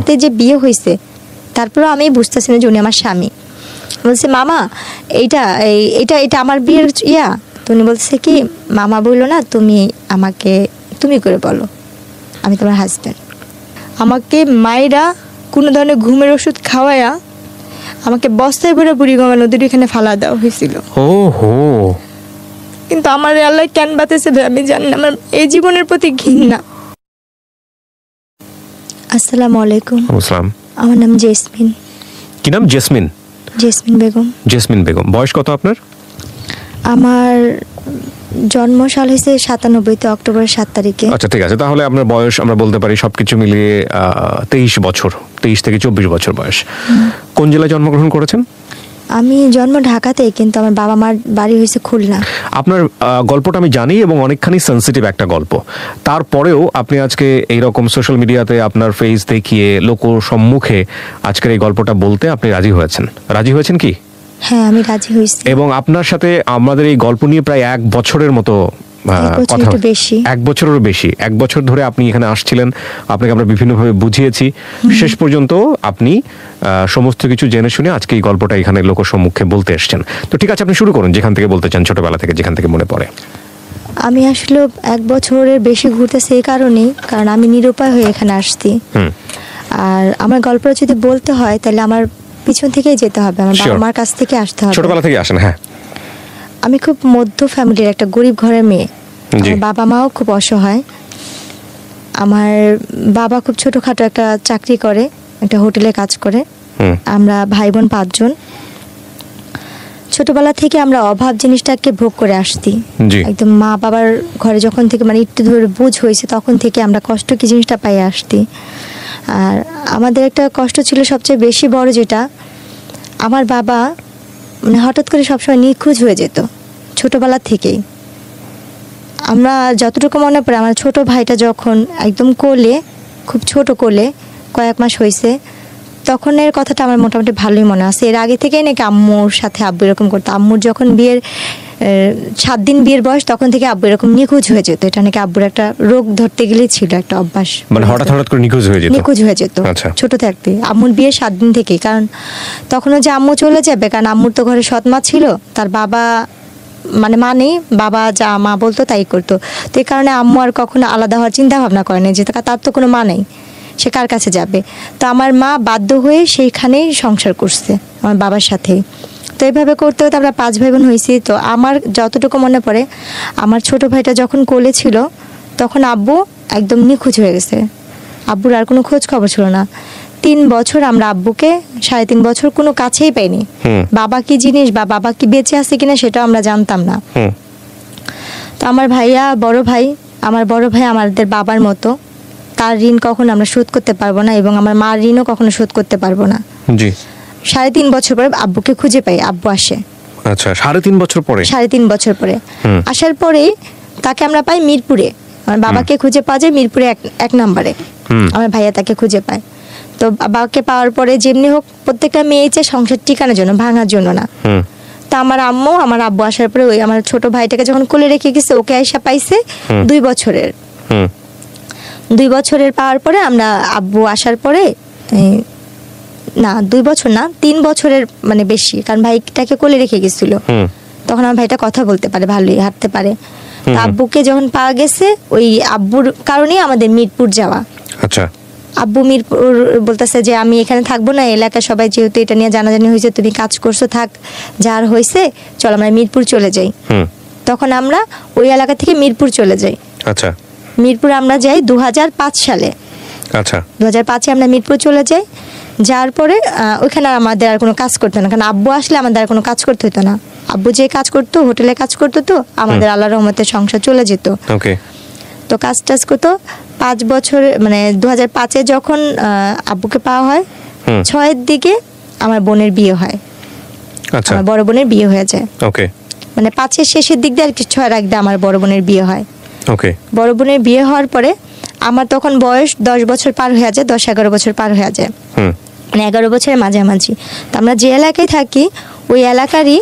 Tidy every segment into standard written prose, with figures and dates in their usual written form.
সাথে যে বিয়ে হয়েছে, তারপরেও আমি বুঝতেছি না যে উনি আমার স্বামী। বলছে মামা এইটা এটা এটা আমার বিয়ের ইয়া। তো উনি বলছে কি, মামা বললো না, তুমি আমাকে তুমি করে বলো, আমি তোমার হাজব্যান্ড। আমাকে মায়েরা কোনো ধরনের ঘুমের ওষুধ খাওয়ায়া আমাকে বস্তায় ভরে বুড়িগঙ্গা নদীর এখানে ফালা দেওয়া হয়েছিল। কিন্তু আমার আল্লাহ কেন বাঁচাইছে আমি জানি না, আমার এই জীবনের প্রতি ঘৃণা। আসসালামু আলাইকুম। আসসালাম। আমার নাম জেসমিন। কি নাম? Jasmine. Jasmine Begum. Jasmine Begum. বয়স কত আপনার? আমার জন্ম সাল হয়েছে 97 অক্টোবরের 7 তারিখে। আচ্ছা ঠিক আছে, তাহলে আপনার বয়স আমরা বলতে পারি সবকিছু মিলিয়ে 23 বছর, 23 থেকে 24 বছর বয়স। কোন জেলায় জন্মগ্রহণ করেছেন? আমি জন্ম ঢাকাতে, কিন্তু আমার বাবা মার বাড়ি হয়েছে খুলনা। আপনার গল্পটা আমি জানি এবং অনেকখানি সেন্সিটিভ একটা গল্প, তারপরেও আপনি আজকে এইরকম সোশ্যাল মিডিয়াতে আপনার ফেস দেখিয়ে লোক সম্মুখে আজকের এই গল্পটা বলতে আপনি রাজি হয়েছেন। রাজি হয়েছেন কি? হ্যাঁ, আমি রাজি হয়েছি। এবং আপনার সাথে আমাদের এই গল্প নিয়ে প্রায় 1 বছরের মতো কথা, 1 বছরেরও বেশি। 1 বছর ধরে আপনি এখানে আসছিলেন, আপনাকে আমরা বিভিন্নভাবে বুঝিয়েছি, শেষ পর্যন্ত আপনি সমস্ত কিছু জেনে শুনে আজকে এই গল্পটা এখানে লোক সম্মুখে বলতে এসেছেন। তো ঠিক আছে, আপনি শুরু করুন যেখান থেকে বলতে চান, ছোটবেলা থেকে যেখান থেকে মনে পড়ে। আমি আসলে 1 বছরের বেশি ঘুরতেছি এই কারণেই, কারণ আমি নিরুপায় হয়ে এখানে আসছি। আর আমার গল্পটা যদি বলতে হয় তাহলে আমার পিছন থেকেই যেতে হবে, আমার বাবা মার কাছ থেকে আসতে হবে। ছোটবেলা থেকে আসেন? হ্যাঁ। আমি খুব মধ্য ফ্যামিলির একটা গরিব ঘরের মেয়ে। আমার বাবা মাও খুব অসহায়। আমার বাবা খুব ছোটখাটো একটা চাকরি করে, একটা হোটেলে কাজ করে। আমরা ভাই বোন 5 জন। ছোটবেলা থেকে আমরা অভাব জিনিসটাকে ভোগ করে আসছি। একদম মা বাবার ঘরে যখন থেকে মানে একটু ধরে বুঝ হয়েছে তখন থেকে আমরা কষ্ট কি জিনিসটা পাই আসছি। আর আমাদের একটা কষ্ট ছিল সবচেয়ে বেশি বড়, যেটা আমার বাবা মানে হঠাৎ করে সবসময় নিখোঁজ হয়ে যেত ছোটবেলা থেকেই। আমরা যতটুকু মনে পড়ে, আমার ছোট ভাইটা যখন একদম কোলে, খুব ছোট কোলে কয়েক মাস হয়েছে, তখনের কথাটা আমার মোটামুটি ভালোই মনে আছে। এর আগে থেকেই নাকি আম্মুর সাথে আব্বু এরকম করতো। আম্মুর যখন বিয়ের 7 দিন বিয়ের বয়স, তখন থেকে আব্বু এরকম নিখোঁজ হয়ে যেত। এটা নাকি আব্বুর একটা রোগ ধরতে গেলেই ছিল, একটা অভ্যাস, মানে হঠাৎ করে নিখোঁজ হয়ে যেত ছোট থাকতে। আম্মুর বিয়ের 7 দিন থেকে, কারণ তখনও যে আম্মু চলে যাবে, কারণ আম্মুর তো ঘরে সৎ মা ছিল, তার বাবা মানে মা নেই, বাবা যা মা বলতো তাই করতো। তো এই কারণে আম্মু আর কখনো আলাদা হওয়ার চিন্তা ভাবনা করেনি, যে তার তো কোনো মা নেই, সে কার কাছে যাবে। তো আমার মা বাধ্য হয়ে সেইখানেই সংসার করছে আমার বাবার সাথেই। তো এইভাবে করতে হতে আমরা 5 ভাই বোন হয়েছি। তো আমার যতটুকু মনে পড়ে, আমার ছোট ভাইটা যখন কোলে ছিল তখন আব্বু একদম নিখোঁজ হয়ে গেছে। আব্বুর আর কোনো খোঁজ খবর ছিল না। 3 বছর আমরা আব্বুকে, 3.5 বছর কোনো কাছেই পাইনি। বাবা কি জিনিস বা বাবা কি বেঁচে আছে কিনা সেটাও আমরা জানতাম না। তো আমার ভাইয়া আমার বড় ভাই আমাদের বাবার মতো, তার ঋণ কখনো আমরা শোধ করতে পারবো না, এবং আমার মার ঋণও কখনো শোধ করতে পারবো না। 3.5 বছর পরে আব্বুকে খুঁজে পাই, আব্বু আসে। আচ্ছা, 3.5 বছর পরে? 3.5 বছর পরে আসার পরেই তাকে আমরা পাই মিরপুরে। আমার বাবাকে খুঁজে পাওয়া যায় মিরপুরে 1 নম্বরে। আমার ভাইয়া তাকে খুঁজে পায়। তো বাবাকে পাওয়ার পরে যেমনি হোক, প্রত্যেকটা মেয়ে চায় সংসার টিকানোর জন্য, ভাঙার জন্য না। তা আমার আব্বু আসার পরে ওই আমার ছোট ভাইটাকে যখন কোলে রেখে গেছে, ওকে আইসা পাইছে 2 বছরের। 2 বছরের পাওয়ার পরে আমরা আব্বু আসার পরে, না 2 বছর না 3 বছরের মানে বেশি, কারণ ভাইটাকে কোলে রেখে গেছিল। তখন আমার ভাইটা কথা বলতে পারে, ভালোই হাঁটতে পারে। তা আব্বুকে যখন পাওয়া গেছে, ওই আব্বুর কারণেই আমাদের মিরপুর যাওয়া। আচ্ছা। আব্বু মিরপুর বলতেছে যে আমি এখানে থাকবো না, এলাকায় সবাই যেহেতু এটা নিয়ে জানাজানি হয়েছে, তুমি কাজ করছো, থাক, যার হয়েছে চল আমরা মিরপুর চলে যাই। তখন আমরা ওই এলাকা থেকে মিরপুর চলে যাই। আচ্ছা। মিরপুর আমরা যাই 2005 সালে। আচ্ছা। 2005-এ আমরা মিরপুর চলে যাই। যার পরে ওইখানে আমাদের আর কোনো কাজ করতো না, কারণ আব্বু আসলে আমাদের আর কোনো কাজ করতে হতো না। আব্বু যে কাজ করতো, হোটেলে কাজ করতো, তো আমাদের আল্লাহর রহমতে সংসার চলে যেত। তো কাজ টাজ করতো 5 বছর, মানে 2005-এ যখন আব্বুকে পাওয়া হয়, 6-এর দিকে আমার বোনের বিয়ে হয়। আমার বড় বোনের বিয়ে হয়ে যায়। মানে 5-এর শেষের দিক দিয়ে আর কি, 6-এর আগে আমার বড় বোনের বিয়ে হয়। বড় বোনের বিয়ে হওয়ার পরে আমার তখন বয়স 10 বছর পার হয়ে যায়, 10-11 বছর পার হয়ে যায়, মানে 11 বছরের মাঝামাঝি। তো আমরা যে এলাকায় থাকি, ওই এলাকারই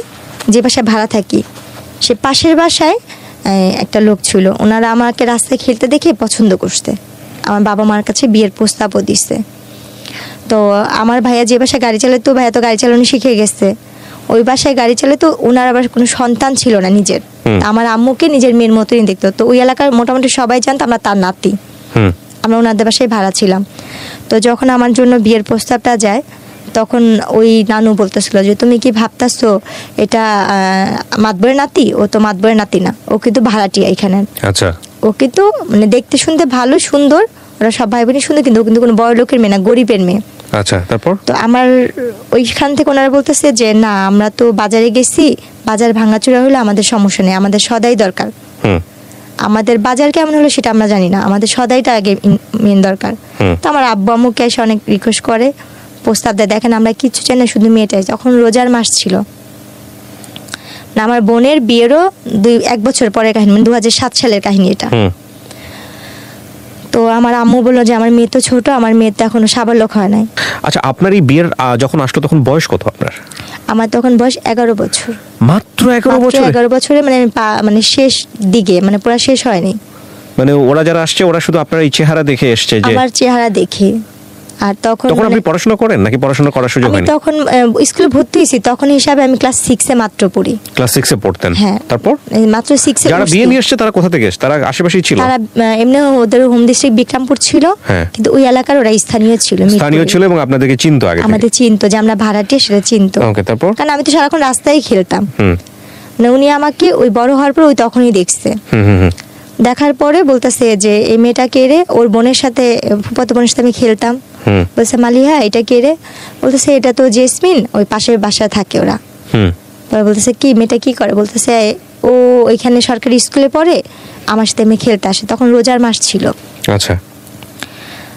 যে বাসায় ভাড়া থাকি, সে পাশের বাসায় একটা লোক ছিল। ওনারা আমাকে রাস্তায় খেলতে দেখে পছন্দ করছে, আমার বাবা মার কাছে বিয়ের প্রস্তাবও দিচ্ছে। তো আমার ভাইয়া যে বাসায় গাড়ি চালাতো, ভাইয়া তো গাড়ি চালানো শিখে গেছে, ওই বাসায় গাড়ি চালাতো। ওনার আবার কোনো সন্তান ছিল না নিজের, আমার আম্মুকে নিজের মেয়ের মতোই দেখতো। তো ওই এলাকার মোটামুটি সবাই জানতো আমরা তার নাতি। আমরা ওনাদের বাসায় ভাড়া ছিলাম। তো যখন আমার জন্য বিয়ের প্রস্তাবটা যায়, তখন ওই নানু বলতেছিল যে তুমি কি ভাবতেছো এটা মাতবরের নাতি? ও তো মাতবরের নাতি না, ও কিন্তু ভাড়াটিয়া এখানে। আচ্ছা। ও কিন্তু মানে দেখতে শুনতে ভালো, সুন্দর, ওরা সব ভাই বোনই সুন্দর, কিন্তু ও কিন্তু কোনো বড় লোকের মেয়ে না, গরিবের মেয়ে। আচ্ছা, তারপর? তো আমার ওইখান থেকে ওনারা বলতেছে যে না, আমরা তো বাজারে গেছি, বাজার ভাঙাচোরা হলে আমাদের সমস্যা নেই, আমাদের সদাই দরকার। আমাদের বাজার কেমন হলো সেটা আমরা জানি না, আমাদের সদাইটা আগে মেন দরকার। তো আমার আব্বু আম্মুকে এসে অনেক রিকোয়েস্ট করে, প্রস্তাব দেয়। দেখেন আমরা কিচ্ছু চাই না, শুধু মেয়েটাই। তখন রোজার মাস ছিল না, আমার বোনের বিয়েরও 1 বছর পরের কাহিনী, মানে 2007 সালের কাহিনী এটা। তো আমার আম্মু বললো যে আমার মেয়ে তো ছোট, আমার মেয়ে তো এখনো সাবালক হয় নাই। আচ্ছা, আপনার এই বিয়ের যখন আসলো তখন বয়স কত আপনার? আমার তখন বয়স 11 বছর। মাত্র 11 বছর? 11 বছরে, মানে মানে শেষ দিকে, মানে পুরো শেষ হয়নি। মানে ওরা যারা আসছে ওরা শুধু আপনার এই চেহারা দেখে এসছে? যে আমার চেহারা দেখে। আর তখন আপনি পড়াশোনা করেন নাকি পড়াশোনা করার সুযোগ হয়নি? আমি তখন স্কুলে ভর্তি হয়েছি, তখন হিসাবে আমি ক্লাস 6 এ মাত্র পড়ি। ক্লাস 6 এ পড়তেন? হ্যাঁ। তারপর মাত্র 6 এ। যারা বিয়ে নিয়ে আসছে তারা কোথা থেকে এসেছে? তারা আশেপাশেই ছিল? তারা এমনি ওদের হোম ডিস্ট্রিক্ট বিক্রমপুর ছিল, কিন্তু ওই এলাকার ওরা স্থানীয় ছিল। স্থানীয় ছিল এবং আপনাদেরকে চিনতো আগে থেকে? আমাদের চিনতো, যে আমরা ভাড়াটিয়া সেটা চিনতো। ওকে, তারপর? কারণ আমি তো সারাক্ষণ রাস্তায় খেলতাম। মানে উনি আমাকে ওই বড় হওয়ার পর ওই তখনই দেখছে। দেখার পরে বলতেছে যে এই মেয়েটা কে রে? ওর বোনের সাথে, ফুফাতো বোনের সাথে আমি খেলতাম। বলছে মালিহা এটা কে রে? বলতেছে এটা তো জেসমিন, ওই পাশের বাসায় থাকে ওরা। পরে বলতেছে কি মেয়েটা কি করে? বলতেছে ও ওইখানে সরকারি স্কুলে পড়ে, আমার সাথে আমি খেলতে আসে। তখন রোজার মাস ছিল। আচ্ছা।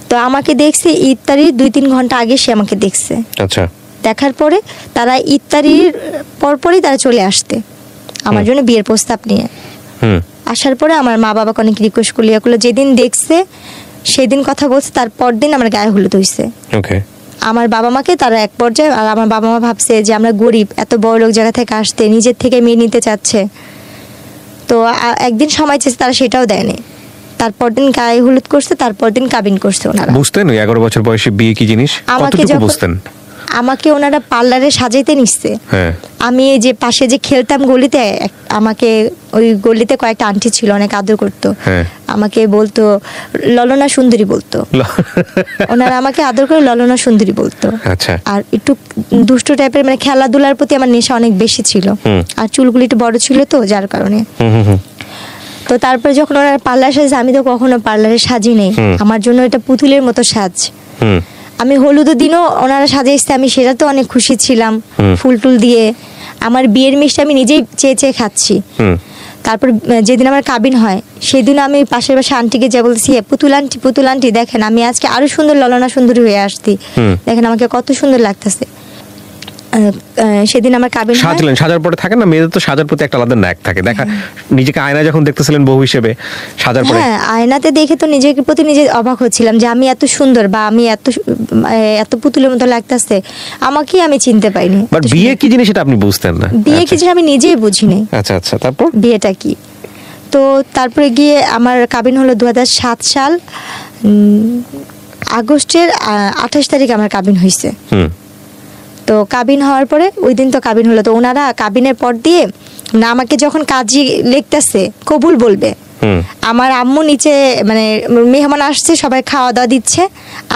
তো আমাকে দেখছে ইফতারির 2-3 ঘন্টা আগে, সে আমাকে দেখছে। আচ্ছা। দেখার পরে তারা ইফতারির পরপরই তারা চলে আসতে আমার জন্য বিয়ের প্রস্তাব নিয়ে। আসার পরে আমার মা বাবাকে অনেক রিকোয়েস্ট করলো, যেদিন দেখছে সেদিন কথা বলছে, তারপর দিন আমার গায়ে হলুদ হইছে। আমার বাবা মাকে তারা এক পর্যায়ে, আর আমার বাবা মা ভাবছে যে আমরা গরিব, এত বড় লোক জায়গা থেকে আসতে নিজের থেকে মেয়ে নিতে চাচ্ছে। তো একদিন সময় চেয়েছে, তারা সেটাও দেয়নি। তারপর দিন গায়ে হলুদ করছে, তারপর দিন কাবিন করছে ওনারা। বুঝতেন 11 বছর বয়সে বিয়ে কি জিনিস? কতটুকু বুঝতেন? আমাকে ওনারা পার্লারে সাজাইতে নিচ্ছে। আমি এই যে পাশে যে খেলতাম গলিতে, আমাকে ওই গলিতে কয়েকটা আন্টি ছিল, অনেক আদর করতো। আমাকে বলতো ললনা সুন্দরী বলতো। ওনারা আমাকে আদর করে ললনা সুন্দরী বলতো। আর একটু দুষ্ট টাইপের, মানে খেলাধুলার প্রতি আমার নেশা অনেক বেশি ছিল। আর চুলগুলি একটু বড় ছিল তো, যার কারণে। তো তারপরে যখন ওনারা পার্লার সাজে, আমি তো কখনো পার্লারে সাজি নেই, আমার জন্য এটা পুতুলের মতো সাজ। আমি হলুদের দিনও ওনারা সাজাইছে, আমি সেটা তো অনেক খুশি ছিলাম, ফুল টুল দিয়ে। আমার বিয়ের মিষ্টি আমি নিজেই চেয়ে চেয়ে খাচ্ছি। তারপর যেদিন আমার কাবিন হয়, সেদিন আমি পাশের বাসা আন্টিকে যা বলছি, পুতুল আন্টি দেখেন আমি আজকে আরো সুন্দর ললনা সুন্দরী হয়ে আসছি, দেখেন আমাকে কত সুন্দর লাগতেছে। সেদিন আমার কাবিন সাজলেন। সাজার পরে থাকে না মেয়েদের তো সাজার প্রতি একটা আলাদা ন্যাক থাকে, দেখা নিজেকে আয়না যখন দেখতেছিলেন বউ হিসেবে সাজার পরে? হ্যাঁ, আয়নাতে দেখে তো নিজের প্রতি নিজে অবাক হচ্ছিলাম যে আমি এত সুন্দর, বা আমি এত পুতুলের মতো লাগতেছে, আমাকে আমি চিনতে পাইনি। বাট বিয়ে কি জিনিস সেটা আপনি বুঝতেন না? বিয়ে কি জিনিস আমি নিজেই বুঝিনি। আচ্ছা আচ্ছা, তারপর বিয়েটা কি? তো তারপরে গিয়ে আমার কাবিন হলো 2007 সাল আগস্টের 28 তারিখ আমার কাবিন হয়েছে। তো কাবিন হওয়ার পরে ওই দিন তো কাবিন হলো, তো ওনারা কাবিনের পর দিয়ে না আমাকে যখন কাজী লিখতেছে কবুল বলবে, আমার আম্মু নিচে, মানে মেহমান আসছে, সবাই খাওয়া দাওয়া দিচ্ছে,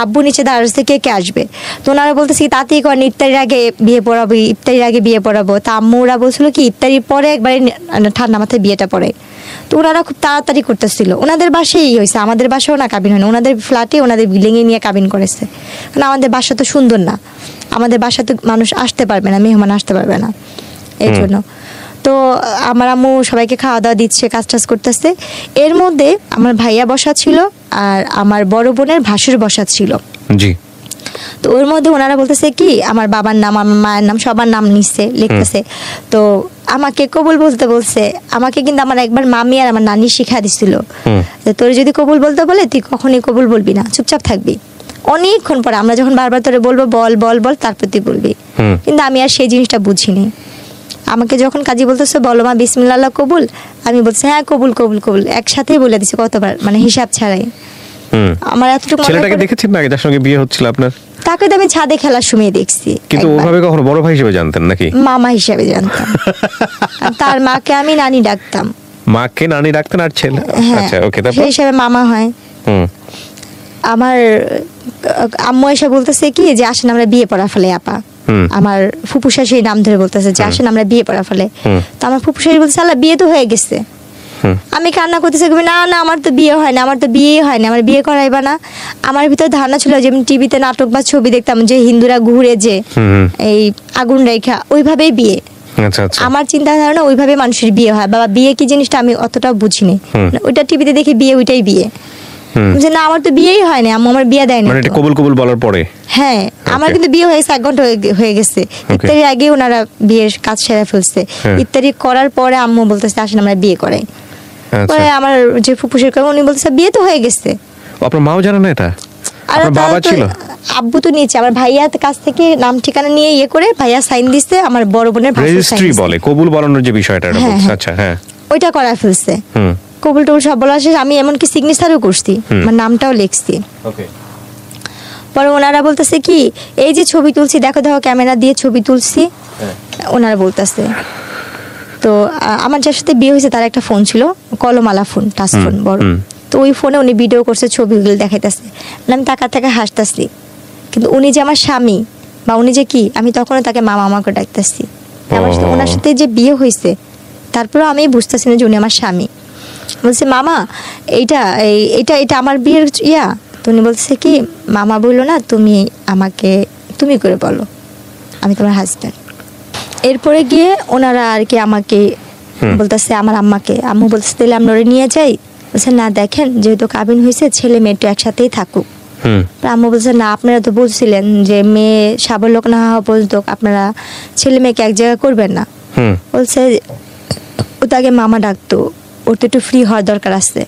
আব্বু নিচে দাঁড়াচ্ছে কে কে আসবে। তো ওনারা বলতেছি তাতেই করেন, ইফতারির আগে বিয়ে পড়াবো, ইফতারির আগে বিয়ে পড়াবো। তা আম্মুরা বলছিল কি ইফতারির পরে একবারে ঠান্ডা মাথায় বিয়েটা পড়ে। তো ওনারা খুব তাড়াতাড়ি করতেছিল, ওনাদের বাসায় হয়েছে, আমাদের বাসাও না কাবিন হয় না, ওনাদের ফ্ল্যাটে ওনাদের বিল্ডিংয়ে নিয়ে কাবিন করেছে। কারণ আমাদের বাসা তো সুন্দর না, আমাদের বাসাতে মানুষ আসতে পারবে না, মেহমান আসতে পারবে না, এই জন্য। তো আমার আম্মু সবাইকে খাওয়া দাওয়া দিচ্ছে, কাজ টাজ করতেছে। এর মধ্যে আমার ভাইয়া বসা ছিল, আর আমার বড় বোনের ভাসুর বসা ছিল। জি। তো ওর মধ্যে ওনারা বলতেছে কি আমার বাবার নাম, আমার মায়ের নাম, সবার নাম নিচ্ছে, লিখতেছে। তো আমাকে কবুল বলতে বলছে। আমাকে কিন্তু আমার একবার মামি আর আমার নানি শিখা দিছিল, তোর যদি কবুল বলতে বলে তুই কখনই কবুল বলবি না, চুপচাপ থাকবি। অনেকক্ষণ পরে আমরা যখন বারবার তোরে বলবো বল বল বল, তারপর তুই বলবি। কিন্তু আমি আর সেই জিনিসটা বুঝিনি। আমাকে যখন কাজী বলতেছে বলো মা বিসমিল্লাহ কবুল, আমি বলছি হ্যাঁ কবুল কবুল কবুল, একসাথেই বলে দিছি কতবার, মানে হিসাব ছাড়াই। আমার এতটুকু। ছেলেটাকে দেখেছেন না যার সঙ্গে বিয়ে হচ্ছিল আপনার? তাকে তো আমি ছাদে খেলার সময় দেখছি, কিন্তু ওভাবে কখনো বড় ভাই হিসেবে জানতেন নাকি? মামা হিসেবে জানতাম। আর তার মাকে আমি নানি ডাকতাম। মাকে নানি ডাকতেন আর ছেলে? আচ্ছা, ওকে, তারপর সেই হিসেবে মামা হয়। আমার আম্মু এসে বলতেছে কি যে আসেন আমরা বিয়ে পড়া ফেলে আপা। আমার ফুপু শাশুড়ি নাম ধরে বলতেছে যে আসেন আমরা বিয়ে পড়া ফেলে। তো আমার ফুপু শাশুড়ি বলতেছে আল্লাহ বিয়ে তো হয়ে গেছে। আমি কান্না করতেছি, না না আমার তো বিয়ে হয় না, আমার তো বিয়ে হয় না, আমার বিয়ে করাইবা না। আমার ভিতরে ধারণা ছিল যেমন টিভিতে নাটক বা ছবি দেখতাম যে হিন্দুরা ঘুরে যে এই আগুন রেখা ওইভাবেই বিয়ে। আমার চিন্তা ধারণা ওইভাবে মানুষের বিয়ে হয়। বাবা বিয়ে কি জিনিসটা আমি অতটা বুঝিনি, ওইটা টিভিতে দেখি বিয়ে ওইটাই বিয়ে। যে না আমার তো বিয়েই হয় না, আম্মু আমার বিয়ে দেয় না। মানে এটা কবুল কবুল বলার পরে? হ্যাঁ, আমার কিন্তু বিয়ে হয়েছে 1 ঘন্টা হয়ে গেছে। ইফতারির আগে ওনারা বিয়ের কাজ সেরে ফেলছে। ইফতারি করার পরে আম্মু বলতেছে আসেন আমরা বিয়ে করাই। পরে আমার যে ফুপু শাশুড়ি উনি বলতেছে বিয়ে তো হয়ে গেছে। আপনার মাও জানে না এটা? আপনার বাবা ছিল? আব্বু তো নিয়েছে, আমার ভাইয়ার কাছ থেকে নাম ঠিকানা নিয়ে ইয়ে করে ভাইয়া সাইন দিছে, আমার বড় বোনের ভাষায় রেজিস্ট্রি বলে কবুল বলানোর যে বিষয়টা এটা বলছে। আচ্ছা, হ্যাঁ, ওইটা করা ফেলছে। কবুল টবুল সব বলা শেষ, আমি এমনকি সিগনেচারও করছি, আমার নামটাও লিখছি। ওকে। পরে ওনারা বলতেছে কি এই যে ছবি তুলছি দেখো দেখো ক্যামেরা দিয়ে ছবি তুলছি, ওনারা বলতেছে। তো আমার যার সাথে বিয়ে হয়েছে তার একটা ফোন ছিল, কলমালা ফোন, টাচ ফোন বড়। তো ওই ফোনে উনি ভিডিও করছে, ছবিগুলো দেখাইতেছে। আমি টাকা টাকা হাসতেছি, কিন্তু উনি যে আমার স্বামী বা উনি যে কি, আমি তখনও তাকে মামা আমাকে ডাকতেছি। ওনার সাথে যে বিয়ে হয়েছে তারপরেও আমি বুঝতেছি না যে উনি আমার স্বামী। বলছে মামা এইটা এইটা এটা আমার বিয়ের ইয়া। তো উনি বলছে কি মামা বললো না, তুমি আমাকে তুমি করে বলো, আমি তোমার হাজব্যান্ড। এরপরে গিয়ে ওনারা আর কি আমাকে বলতেছে আমার আম্মাকে, আম্মু বলতেছে তাহলে আমরা নিয়ে যাই। বলছে না দেখেন যেহেতু কাবিন হয়েছে ছেলে মেয়ে একটু একসাথেই থাকুক। আম্মু বলছে না আপনারা তো বলছিলেন যে মেয়ে সাবলক না হওয়া পর্যন্ত আপনারা ছেলে মেয়েকে এক জায়গায় করবেন না। বলছে ও তাকে মামা ডাকতো, ওর তো একটু ফ্রি হওয়ার দরকার আছে,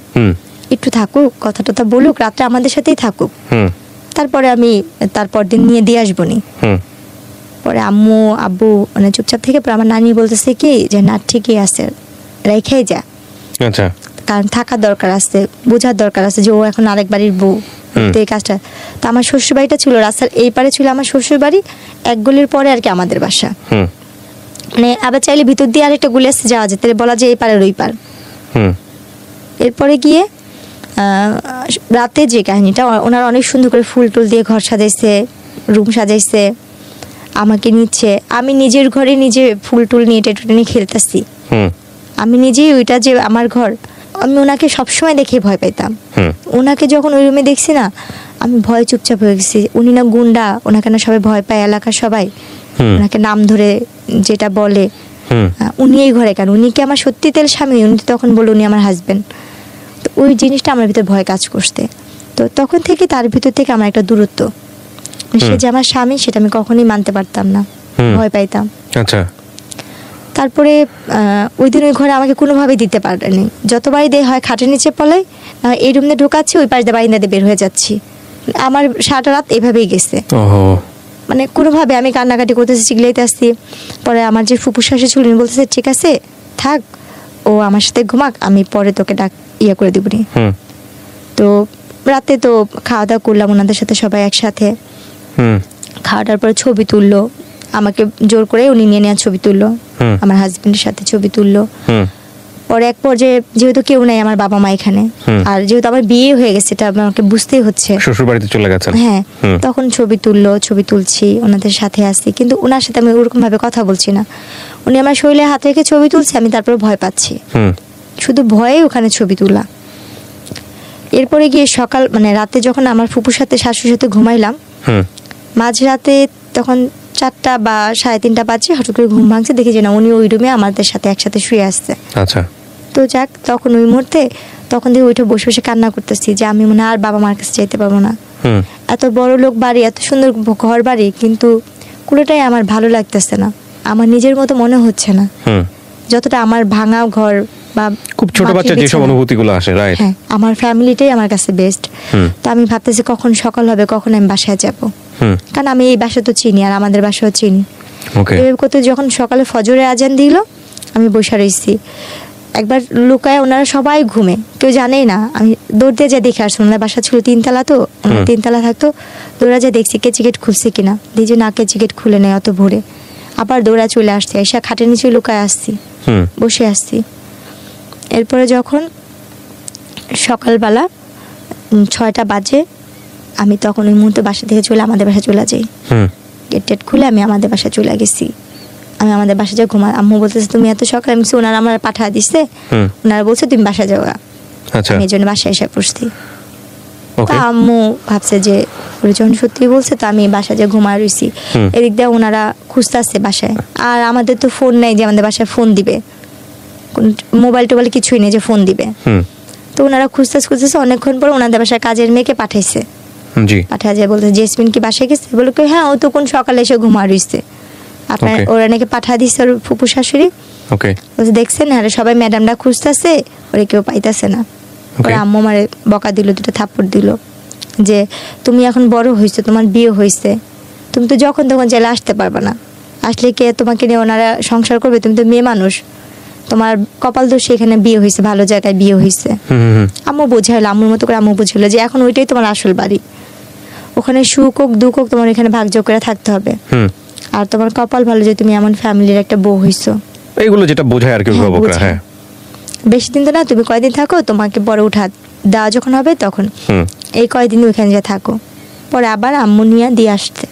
একটু থাকুক, কথা টথা বলুক, রাত্রে আমাদের সাথেই থাকুক, তারপরে আমি তারপর দিন নিয়ে দিয়ে আসবো নি। পরে আম্মু আব্বু মানে চুপচাপ থেকে পরে আমার নানি বলতেছে কি যে না ঠিকই আছে, রেখেই যা। আচ্ছা, কারণ থাকার দরকার আছে, বোঝার দরকার আছে যে ও এখন আরেক বাড়ির বউ, এই কাজটা। তো আমার শ্বশুর বাড়িটা ছিল রাস্তার এই পারে ছিল আমার শ্বশুর বাড়ি, এক গলির পরে আর কি আমাদের বাসা। মানে আবার চাইলে ভিতর দিয়ে আরেকটা গুলি আসতে যাওয়া যেত, বলা যায় এই পারের ওই পার। এরপরে গিয়ে রাতে যে কাহিনীটা, ওনারা অনেক সুন্দর করে ফুল টুল দিয়ে ঘর সাজাইছে, রুম সাজাইছে, আমাকে নিচ্ছে। আমি নিজের ঘরে নিজে ফুল টুল নিয়ে টেটুটে নিয়ে খেলতেছি। আমি নিজেই ওইটা যে আমার ঘর, আমি ওনাকে সবসময় দেখে ভয় পাইতাম। ওনাকে যখন ওই রুমে দেখছি না আমি ভয় চুপচাপ হয়ে গেছি। উনি না গুন্ডা, ওনাকে না সবাই ভয় পায়, এলাকার সবাই ওনাকে নাম ধরে যেটা বলে। উনি এই ঘরে কেন, উনি কি আমার সত্যি তেল স্বামী? উনি তখন বলে উনি আমার হাজবেন্ড। তো ওই জিনিসটা আমার ভিতরে ভয় কাজ করতে। তো তখন থেকে তার ভিতর থেকে আমার একটা দূরত্ব, সে যে আমার স্বামী সেটা আমি কখনোই মানতে পারতাম না, ভয় পাইতাম। আচ্ছা, তারপরে ওই দিন ওই ঘরে আমাকে কোনোভাবেই দিতে পারেনি। যতবারই দেয় হয় খাটের নিচে পলাই, এই রুমে ঢোকাচ্ছি, ওই পাশ দিয়ে বারিন্দাতে বের হয়ে যাচ্ছি। আমার সারাটা রাত এভাবেই গেছে। মানে কোনোভাবে আমি কান্নাকাটি করতেছি, চিগলাইতে আসছি। পরে আমার যে ফুপু শাশুড়ি ছিল উনি বলতেছে ঠিক আছে থাক, ও আমার সাথে ঘুমাক, আমি পরে তোকে ইয়ে করে দিবনি। তো রাতে তো খাওয়া দাওয়া করলাম ওনাদের সাথে সবাই একসাথে। খাওয়াটার পরে ছবি তুললো, আমাকে জোর করে উনি নিয়ে নেওয়া ছবি তুললো, আমার হাজবেন্ডের সাথে ছবি তুললো। পরে এক পর্যায়ে যেহেতু কেউ নাই আমার বাবা মা এখানে, আর যেহেতু আমার বিয়ে হয়ে গেছে এটা আমাকে বুঝতেই হচ্ছে, শ্বশুর বাড়িতে চলে গেছেন। হ্যাঁ, তখন ছবি তুললো, ছবি তুলছি, ওনাদের সাথে আসছি, কিন্তু ওনার সাথে আমি ওরকম ভাবে কথা বলছি না। উনি আমার শরীরে হাত রেখে ছবি তুলছে, আমি তারপরে ভয় পাচ্ছি, শুধু ভয়ে ওখানে ছবি তোলা। এরপরে গিয়ে সকাল মানে রাতে যখন আমার ফুপুর সাথে শাশুড়ির সাথে ঘুমাইলাম, মাঝরাতে তখন 4টা বা 3:30 বাজে, হঠাৎ করে ঘুম ভাঙছে, দেখি যে না উনি ওই রুমে আমাদের সাথে একসাথে শুয়ে আসছে। আচ্ছা, তো যাক, তখন ওই মুহূর্তে তখন দিয়ে ওইটা বসে বসে কান্না করতেছি যে আমি মনে আর বাবা মার কাছে যেতে পারবো না। এত বড় লোক বাড়ি, এত সুন্দর ঘর বাড়ি, কিন্তু কোনোটাই আমার ভালো লাগতেছে না, আমার নিজের মতো মনে হচ্ছে না। যতটা আমার ভাঙা ঘর বা খুব ছোট বাচ্চা যেসব অনুভূতিগুলো আসে, রাইট, হ্যাঁ, আমার ফ্যামিলিটাই আমার কাছে বেস্ট। তো আমি ভাবতেছি কখন সকাল হবে, কখন আমি বাসায় যাব, কারণ আমি এই বাসা তো চিনি আর আমাদের বাসাও চিনি। এভাবে করতে যখন সকালে ফজরে আজান দিল আমি বসে রয়েছি, একবার লুকায়, ওনারা সবাই ঘুমে, কেউ জানেই না, আমি দৌড় দিয়ে যা দেখে আসছি, ওনার বাসা ছিল 3 তলা, তো ওনার 3 তলা থাকতো, দৌড়া যা দেখছি কেচিকেট খুলছে কিনা, দেখছি না কেচিকেট খুলে নেই অত ভোরে, আবার দৌড়া চলে আসছি, এসে খাটের নিচে লুকায় আসছি, বসে আসছি। এরপরে যখন সকালবেলা 6টা বাজে, আমি তখন ওই মুহূর্তে বাসা থেকে আমাদের বাসায় চলে যাই, গেট টেট খুলে আমি আমাদের বাসায় চলে গেছি। আমি আমাদের বাসা যা ঘুমা, আম্মু বলতেছে তুমি এত সকালে, আমি ওনারা আমার পাঠা দিচ্ছে, ওনারা বলছে তুমি বাসা যাও, আমি এই জন্য বাসায় এসে পড়ছি। তা আম্মু ভাবছে যে ওরা যখন সত্যি বলছে, তো আমি বাসা যা ঘুমায় রয়েছি, এদিক দিয়ে ওনারা খুঁজতে আসছে বাসায়, আর আমাদের তো ফোন নেই যে আমাদের বাসায় ফোন দিবে, মোবাইল টোবাইল কিছুই নেই যে ফোন দিবে। তো ওনারা খুঁজতেছে, অনেকক্ষণ পর ওনাদের বাসায় কাজের মেয়েকে পাঠাইছে, পাঠায় যায় বলতে জেসমিন কি বাসায় গেছে, বলে হ্যাঁ ও তো কোন সকালে এসে ঘুমা রয়েছে, আপনার ওরা নাকি পাঠা দিচ্ছে ওর ফুপু শাশুড়ি। দেখছেন আরে সবাই ম্যাডামরা খুঁজতেছে, ওরা কেউ পাইতেছে না। ওরা আম্মু মারে বকা দিল, 2টা থাপ্পড় দিল, যে তুমি এখন বড় হয়েছো, তোমার বিয়ে হয়েছে, তুমি তো যখন তখন চাইলে আসতে পারবে না, আসলে কে তোমাকে নিয়ে ওনারা সংসার করবে, তুমি তো মেয়ে মানুষ, তোমার কপাল দোষে এখানে বিয়ে হয়েছে, ভালো জায়গায় বিয়ে হয়েছে। আম্মু বোঝাইলো, আম্মুর মতো করে আম্মু বুঝাইলো যে এখন ওইটাই তোমার আসল বাড়ি, ওখানে সুখ হোক দুঃখ হোক তোমার এখানে ভাগযোগ করে থাকতে হবে, আর তোমার কপাল ভালো যে তুমি এমন ফ্যামিলির একটা বউ হইছো, এইগুলো যেটা বোঝায় আর কি অভিভাবকরা। হ্যাঁ, বেশি দিন তো না, তুমি কয়দিন থাকো, তোমাকে পরে উঠা দেওয়া যখন হবে তখন এই কয়দিন ওইখানে যা থাকো, পরে আবার আম্মু নিয়ে দিয়ে আসতে।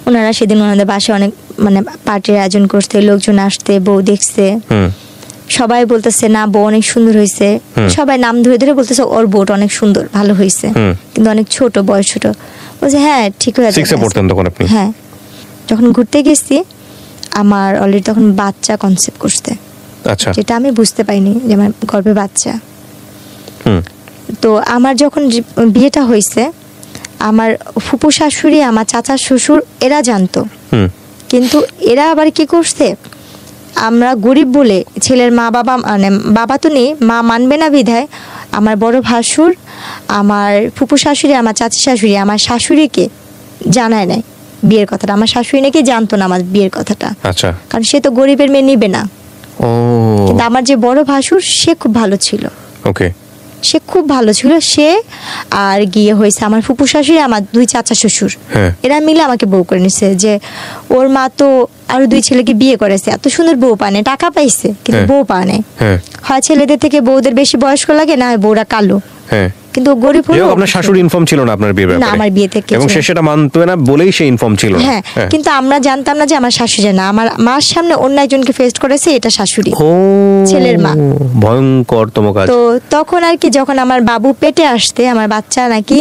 ওনারা সেদিন ওনাদের বাসায় অনেক মানে পার্টির আয়োজন করতে, লোকজন আসতে, বউ দেখছে, সবাই বলতেছে না বউ অনেক সুন্দর হয়েছে, সবাই নাম ধরে ধরে বলতেছে ওর বউটা অনেক সুন্দর, ভালো হয়েছে, কিন্তু অনেক ছোট, বয়স ছোট। বলছে হ্যাঁ ঠিক হয়ে যাবে। হ্যাঁ, যখন ঘুরতে গেছি আমার অলরেডি তখন বাচ্চা কনসেপ্ট করতে, যেটা আমি বুঝতে পাইনি যে আমার গর্ভে বাচ্চা। তো আমার যখন বিয়েটা হয়েছে, আমার ফুপু শাশুড়ি, আমার চাচা শ্বশুর এরা জানতো, কিন্তু এরা আবার কি করছে, আমরা গরিব বলে ছেলের মা বাবা মানে বাবা তো নেই, মা মানবে না বিধায় আমার বড় ভাসুর, আমার ফুপু শাশুড়ি, আমার চাচি শাশুড়ি আমার শাশুড়িকে জানায় নাই বিয়ের কথাটা। আমার শাশুড়ি নাকি জানতো না আমার বিয়ের কথাটা, কারণ সে তো গরিবের মেয়ে নিবে না। কিন্তু আমার যে বড় ভাসুর সে খুব ভালো ছিল, সে খুব ভালো ছিল, সে আর গিয়ে হয়েছে আমার ফুপু শাশুড়ি, আমার 2 চাচা শ্বশুর, এরা মিলে আমাকে বউ করে নিছে, যে ওর মা তো আরো 2 ছেলেকে বিয়ে করেছে, এত সুন্দর বউ পানে, টাকা পাইছে কিন্তু বউ পানে, হয় ছেলেদের থেকে বউদের বেশি বয়স্ক লাগে, না বউরা কালো, কিন্তু গরিব হলো। আপনার শাশুড়ি ইনফর্ম ছিল না আপনার বিয়ের ব্যাপারে? না, আমার বিয়ে থেকে, এবং সে সেটা মানতো না বলেই সে ইনফর্ম ছিল না। হ্যাঁ, কিন্তু আমরা জানতাম না যে আমার শাশুড়ি না, আমার মার সামনে অন্য একজনকে ফেস করেছে, এটা শাশুড়ি, ছেলের মা। ভয়ঙ্করতম কাজ। তো তখন আর কি, যখন আমার বাবু পেটে আসতে, আমার বাচ্চা নাকি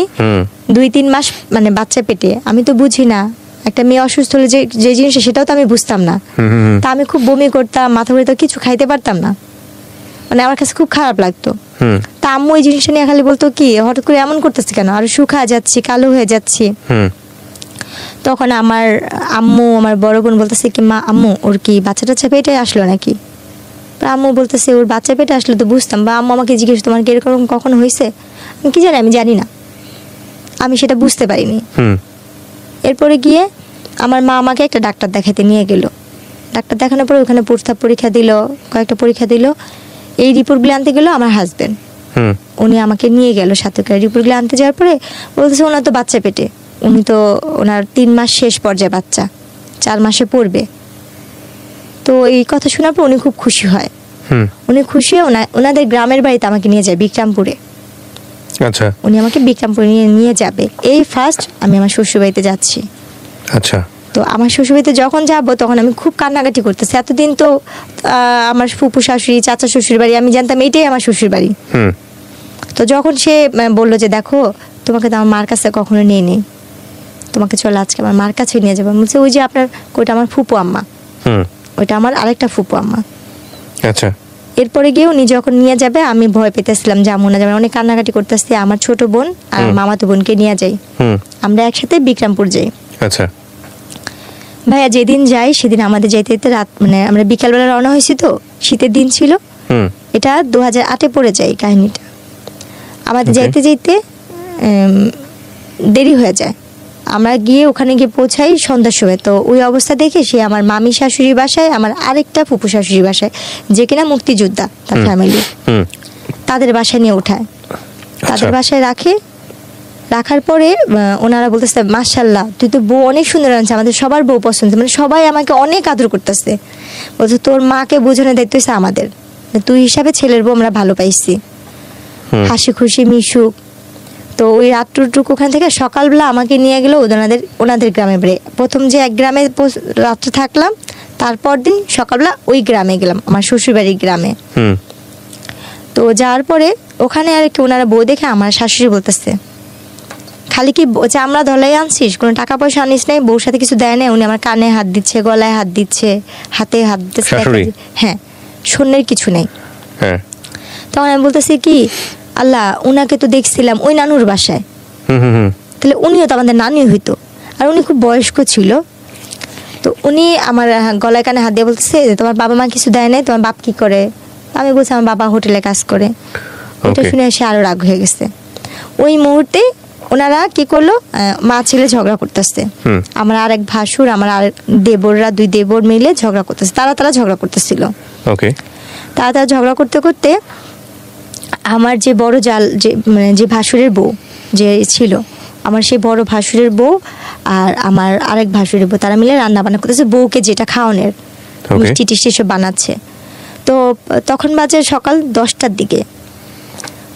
2-3 মাস মানে বাচ্চা পেটে, আমি তো বুঝি না, একটা মেয়ে অসুস্থ হলে যে জিনিস সেটাও তো আমি বুঝতাম না। তা আমি খুব বমি করতাম, মাথা ঘুরে, তো কিছু খাইতে পারতাম না, মানে আমার কাছে খুব খারাপ লাগতো। তা আম্মু ওই জিনিসটা নিয়ে খালি বলতো কি হঠাৎ করে এমন করতেছে কেন, আর শুকা যাচ্ছি, কালো হয়ে যাচ্ছি। তখন আমার আম্মু, আমার বড় বোন বলতেছে কি মা, আম্মু ওর কি বাচ্চা টাচ্চা পেটে আসলো নাকি? আম্মু বলতেছে ওর বাচ্চা পেটে আসলো তো বুঝতাম, বা আম্মু আমাকে জিজ্ঞেস তোমার কি এরকম কখনো হয়েছে? আমি কি জানি, আমি জানি না, আমি সেটা বুঝতে পারিনি। এরপরে গিয়ে আমার মা আমাকে একটা ডাক্তার দেখাতে নিয়ে গেল, ডাক্তার দেখানোর পরে ওখানে প্রস্তাব পরীক্ষা দিল, কয়েকটা পরীক্ষা দিল, এই রিপোর্টগুলো আনতে গেল আমার হাজবেন্ড, উনি আমাকে নিয়ে গেল সাথে করে। রিপোর্টগুলো আনতে যাওয়ার পরে বলতেছে ওনার তো বাচ্চা পেটে, উনি তো ওনার 3 মাস শেষ পর্যায়ে, বাচ্চা 4 মাসে পড়বে। তো এই কথা শোনার পর উনি খুব খুশি হয়, উনি খুশি হয়ে ওনাদের গ্রামের বাড়িতে আমাকে নিয়ে যায়, বিক্রমপুরে। আচ্ছা, উনি আমাকে বিক্রমপুরে নিয়ে যাবে, এই ফার্স্ট আমি আমার শ্বশুর বাড়িতে যাচ্ছি। আচ্ছা, তো আমার শ্বশুরবাড়িতে যখন যাব তখন আমি খুব কান্নাকাটি করতেছি। এতদিন তো আমার ফুপু শাশুড়ি, চাচা শ্বশুর বাড়ি আমি জানতাম এটাই আমার শ্বশুর বাড়ি। তো যখন সে বললো যে দেখো তোমাকে তো আমার মার কাছে কখনো নিয়ে নেই, তোমাকে চলো আজকে আমার মার কাছে নিয়ে যাবো। বলছে ওই যে আপনার ওইটা আমার ফুপু আম্মা, ওইটা আমার আরেকটা ফুপু আম্মা। আচ্ছা, এরপরে গিয়ে উনি যখন নিয়ে যাবে আমি ভয় পেতেছিলাম, যাবো না যাবে, অনেক কান্নাকাটি করতেছি। আমার ছোট বোন আর মামাতো বোনকে নিয়ে যাই, আমরা একসাথে বিক্রমপুর যাই। আচ্ছা ভাইয়া, যেদিন যাই সেদিন আমাদের যাইতে যেতে রাত, মানে আমরা বিকালবেলা রওনা হয়েছি, তো শীতের দিন ছিল, এটা 2008-এ পড়ে যায় কাহিনীটা। আমাদের যাইতে যাইতে দেরি হয়ে যায়, আমরা গিয়ে ওখানে গিয়ে পৌঁছাই সন্ধ্যার সময়। তো ওই অবস্থা দেখে সে আমার মামি শাশুড়ির বাসায়, আমার আরেকটা ফুপু শাশুড়ির বাসায়, যে কিনা মুক্তিযোদ্ধা তার ফ্যামিলি, তাদের বাসায় নিয়ে ওঠায়, তাদের বাসায় রাখার পরে ওনারা বলতেছে মাশাআল্লাহ তুই তো বউ অনেক সুন্দর আনছে, আমাদের সবার বউ পছন্দ, মানে সবাই আমাকে অনেক আদর করতেছে। বলছে তোর মাকে বোঝানোর দায়িত্ব হচ্ছে আমাদের, তুই হিসাবে ছেলের বউ আমরা ভালো পাইছি, হাসি খুশি মিশুক। তো ওই রাত্রটুকু ওখান থেকে সকালবেলা আমাকে নিয়ে গেল ওনাদের গ্রামে বেড়ে। প্রথম যে এক গ্রামে রাত্রে থাকলাম, তারপর দিন সকালবেলা ওই গ্রামে গেলাম, আমার শ্বশুরবাড়ির গ্রামে। তো যাওয়ার পরে ওখানে আর কি ওনারা বউ দেখে আমার শাশুড়ি বলতেছে খালি কি চামড়া ধলাই আনছিস, কোনো টাকা পয়সা আনিস নাই, বউর সাথে কিছু দেয় না। উনি আমার কানে হাত দিচ্ছে, গলায় হাত দিচ্ছে, হাতে হাত দিচ্ছে, হ্যাঁ শূন্যের কিছু নেই। তখন আমি বলতেছি কি আল্লাহ উনাকে তো দেখছিলাম ওই নানুর বাসায়, তাহলে উনিও তো আমাদের নানি হইতো, আর উনি খুব বয়স্ক ছিল। তো উনি আমার গলায় কানে হাত দিয়ে বলতেছে তোমার বাবা মা কিছু দেয় নাই, তোমার বাপ কি করে? আমি বলছি আমার বাবা হোটেলে কাজ করে। এটা শুনে সে আরো রাগ হয়ে গেছে। ওই মুহূর্তে ওনারা কি করলো, মা ছেলে ঝগড়া করতেছে, আমার আরেক ভাসুর, আমার আরেক দেবররা, দুই দেবর মিলে ঝগড়া করতেছে, তারা ঝগড়া করতেছিল। তারা ঝগড়া করতে করতে আমার যে বড় জাল যে ভাসুরের বউ যে ছিল, আমার সেই বড় ভাসুরের বউ আর আমার আরেক ভাসুরের বউ, তারা মিলে রান্না বান্না করতেছে, বউকে যেটা খাওয়ানোর মিষ্টি টিষ্টি সব বানাচ্ছে। তো তখন বাজে সকাল 10টার দিকে।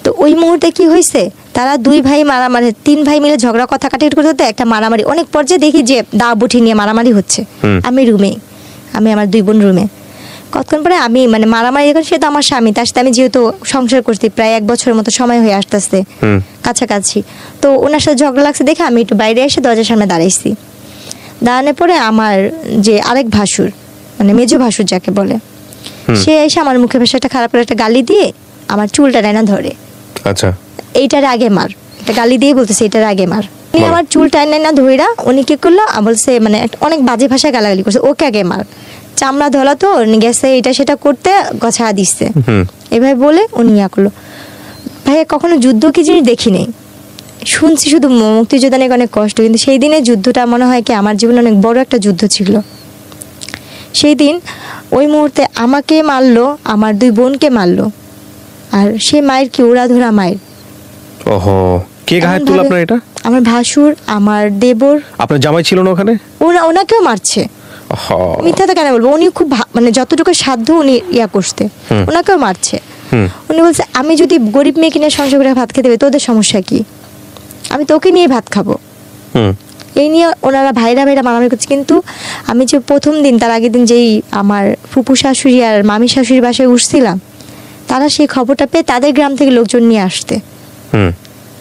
তো ওই মুহূর্তে কি হয়েছে, তারা দুই ভাই মারামারি, তিন ভাই মিলে ঝগড়া কথা কাটাকাটি করতে একটা মারামারি, অনেক পর্যায়ে দেখি যে দা বটি নিয়ে মারামারি হচ্ছে। আমি আমার দুই বোন রুমে। কতক্ষণ পরে আমি মানে মারামারি এখন, সে তো আমার স্বামী, তার সাথে আমি যেহেতু সংসার করছি প্রায় 1 বছরের মতো সময় হয়ে আসতেছে কাছাকাছি। তো ওনার সাথে ঝগড়া লাগছে দেখে আমি একটু বাইরে এসে দরজার সামনে দাঁড়াইছি। দাঁড়ানোর পরে আমার যে আরেক ভাসুর, মানে মেজো ভাসুর যাকে বলে, সে এসে আমার মুখে ভাষা একটা খারাপ করে একটা গালি দিয়ে আমার চুলটা টাইনা ধরে। আচ্ছা, এইটার আগে মার, একটা গালি দিয়ে বলতেছে এটার আগে মার। উনি আমার চুল টাইনা ধইরা উনি কি করলো বলছে, মানে অনেক বাজে ভাষায় গালাগালি করছে, ওকে আগে মার, চামড়া ধলা তো গেছে এটা সেটা করতে গছা দিচ্ছে, এভাবে বলে উনি ইয়া করলো। ভাইয়া কখনো যুদ্ধ কি জিনিস দেখি নেই, শুনছি শুধু মুক্তিযোদ্ধা নিয়ে অনেক কষ্ট, কিন্তু সেই দিনের যুদ্ধটা মনে হয় কি আমার জীবনে অনেক বড় একটা যুদ্ধ ছিল। সেই দিন ওই মুহূর্তে আমাকে মারলো, আমার দুই বোনকে মারলো, আর সেই মায়ের কি ওরা ধরা মায়ের। ওহো, কে গায়ে তুল আপনার? এটা আমার ভাসুর, আমার দেবর। আপনার জামাই ছিল না ওখানে? ওনাকেও মারছে। মিথ্যা তো কেন বলবো, উনি খুব মানে যতটুকু সাধ্য উনি ইয়া করতে, ওনাকেও মারছে। উনি বলছে আমি যদি গরিব মেয়েকে নিয়ে সংসার করে ভাত খেতে হবে তোদের সমস্যা কি, আমি তোকে নিয়ে ভাত খাবো। এই নিয়ে ওনারা ভাইরা মারামারি করছে। কিন্তু আমি যে প্রথম দিন তার আগের দিন যেই আমার ফুপু শাশুড়ি আর মামি শাশুড়ির বাসায় উঠছিলাম, তারা সেই খবরটা পেয়ে তাদের গ্রাম থেকে লোকজন নিয়ে আসতে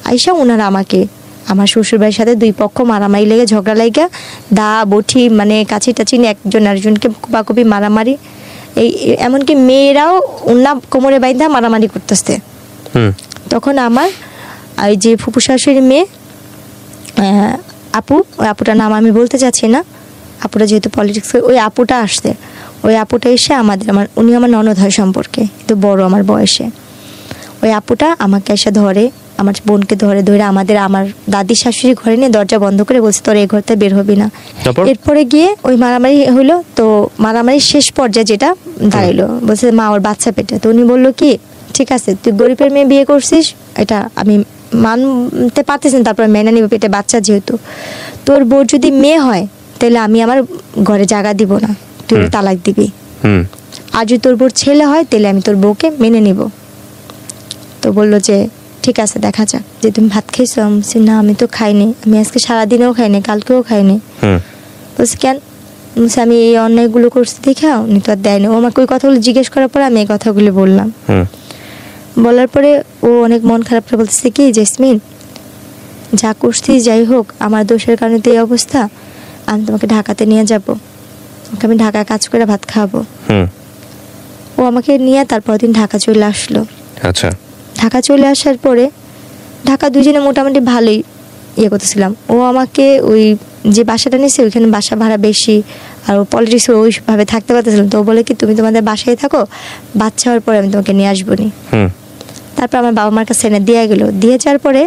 আইসা ওনারা আমাকে, আমার শ্বশুরবাড়ির সাথে দুই পক্ষ মারামারি লেগে ঝগড়া লেগে দা বটি মানে কাছি টাছি নিয়ে একজন আরেকজনকে কুপাকুপি মারামারি, এই এমনকি মেয়েরাও ওনা কোমরে বাইন্ধা মারামারি করতেছে। তখন আমার ওই যে ফুপু শাশুড়ির মেয়ে আপু, ওই আপুটার নাম আমি বলতে চাচ্ছি না, আপুটা যেহেতু পলিটিক্স, ওই আপুটা আসছে। ওই আপুটা এসে উনি আমার ননদ হয় সম্পর্কে, কিন্তু বড় আমার বয়সে। ওই আপুটা আমাকে এসে ধরে, আমার বোনকে ধরে আমার দাদি শাশুড়ি ঘরে নিয়ে দরজা বন্ধ করে বলছে তোর এই ঘরতে বের হবি না। এরপরে গিয়ে ওই মারামারি হইলো। তো মারামারির শেষ পর্যায়ে যেটা দাঁড়াইলো, বলছে মা ওর বাচ্চা পেটে। তো উনি বললো কি ঠিক আছে তুই গরিবের মেয়ে বিয়ে করছিস, এটা আমি মানতে পারতেছি না, তারপর মেনে নিব, পেটে বাচ্চা যেহেতু। তোর বউ যদি মেয়ে হয় তাহলে আমি আমার ঘরে জায়গা দিব না, তুই তালাক দিবি। আর যদি তোর বউর ছেলে হয় তাহলে আমি তোর বউকে মেনে নিব। তো বললো যে ঠিক আছে দেখা যাক, যে তুমি ভাত খেয়েছো? আমি বলছি না আমি তো খাইনি, আমি আজকে সারাদিনেও খাইনি, কালকেও খাইনি। বলছি কেন? বলছি আমি এই অন্যায়গুলো করছি দেখা উনি তো আর দেয়নি। ও আমাকে ওই কথাগুলো জিজ্ঞেস করার পরে আমি এই কথাগুলো বললাম। বলার পরে ও অনেক মন খারাপ করে বলতেছে কি জেসমিন যা করছি যাই হোক, আমার দোষের কারণে তো এই অবস্থা, আমি তোমাকে ঢাকাতে নিয়ে যাব, আমি ঢাকায় কাজ করে ভাত খাবো। ও আমাকে নিয়ে তারপর দিন ঢাকা চলে আসলো। আচ্ছা, ঢাকা চলে আসার পরে ঢাকা দুজনে মোটামুটি ভালোই ইয়ে করতেছিলাম। ও আমাকে ওই যে বাসাটা নিয়েছে ওইখানে বাসা ভাড়া বেশি, আর ও পলিটিক্স ওইভাবে থাকতে পারতেছিলাম। তো ও বলে কি তুমি তোমাদের বাসায় থাকো, বাচ্চা হওয়ার পরে আমি তোমাকে নিয়ে আসবো নি। তারপর আমার বাবা মার কাছে এনে দিয়ে গেলো। দিয়ে যাওয়ার পরে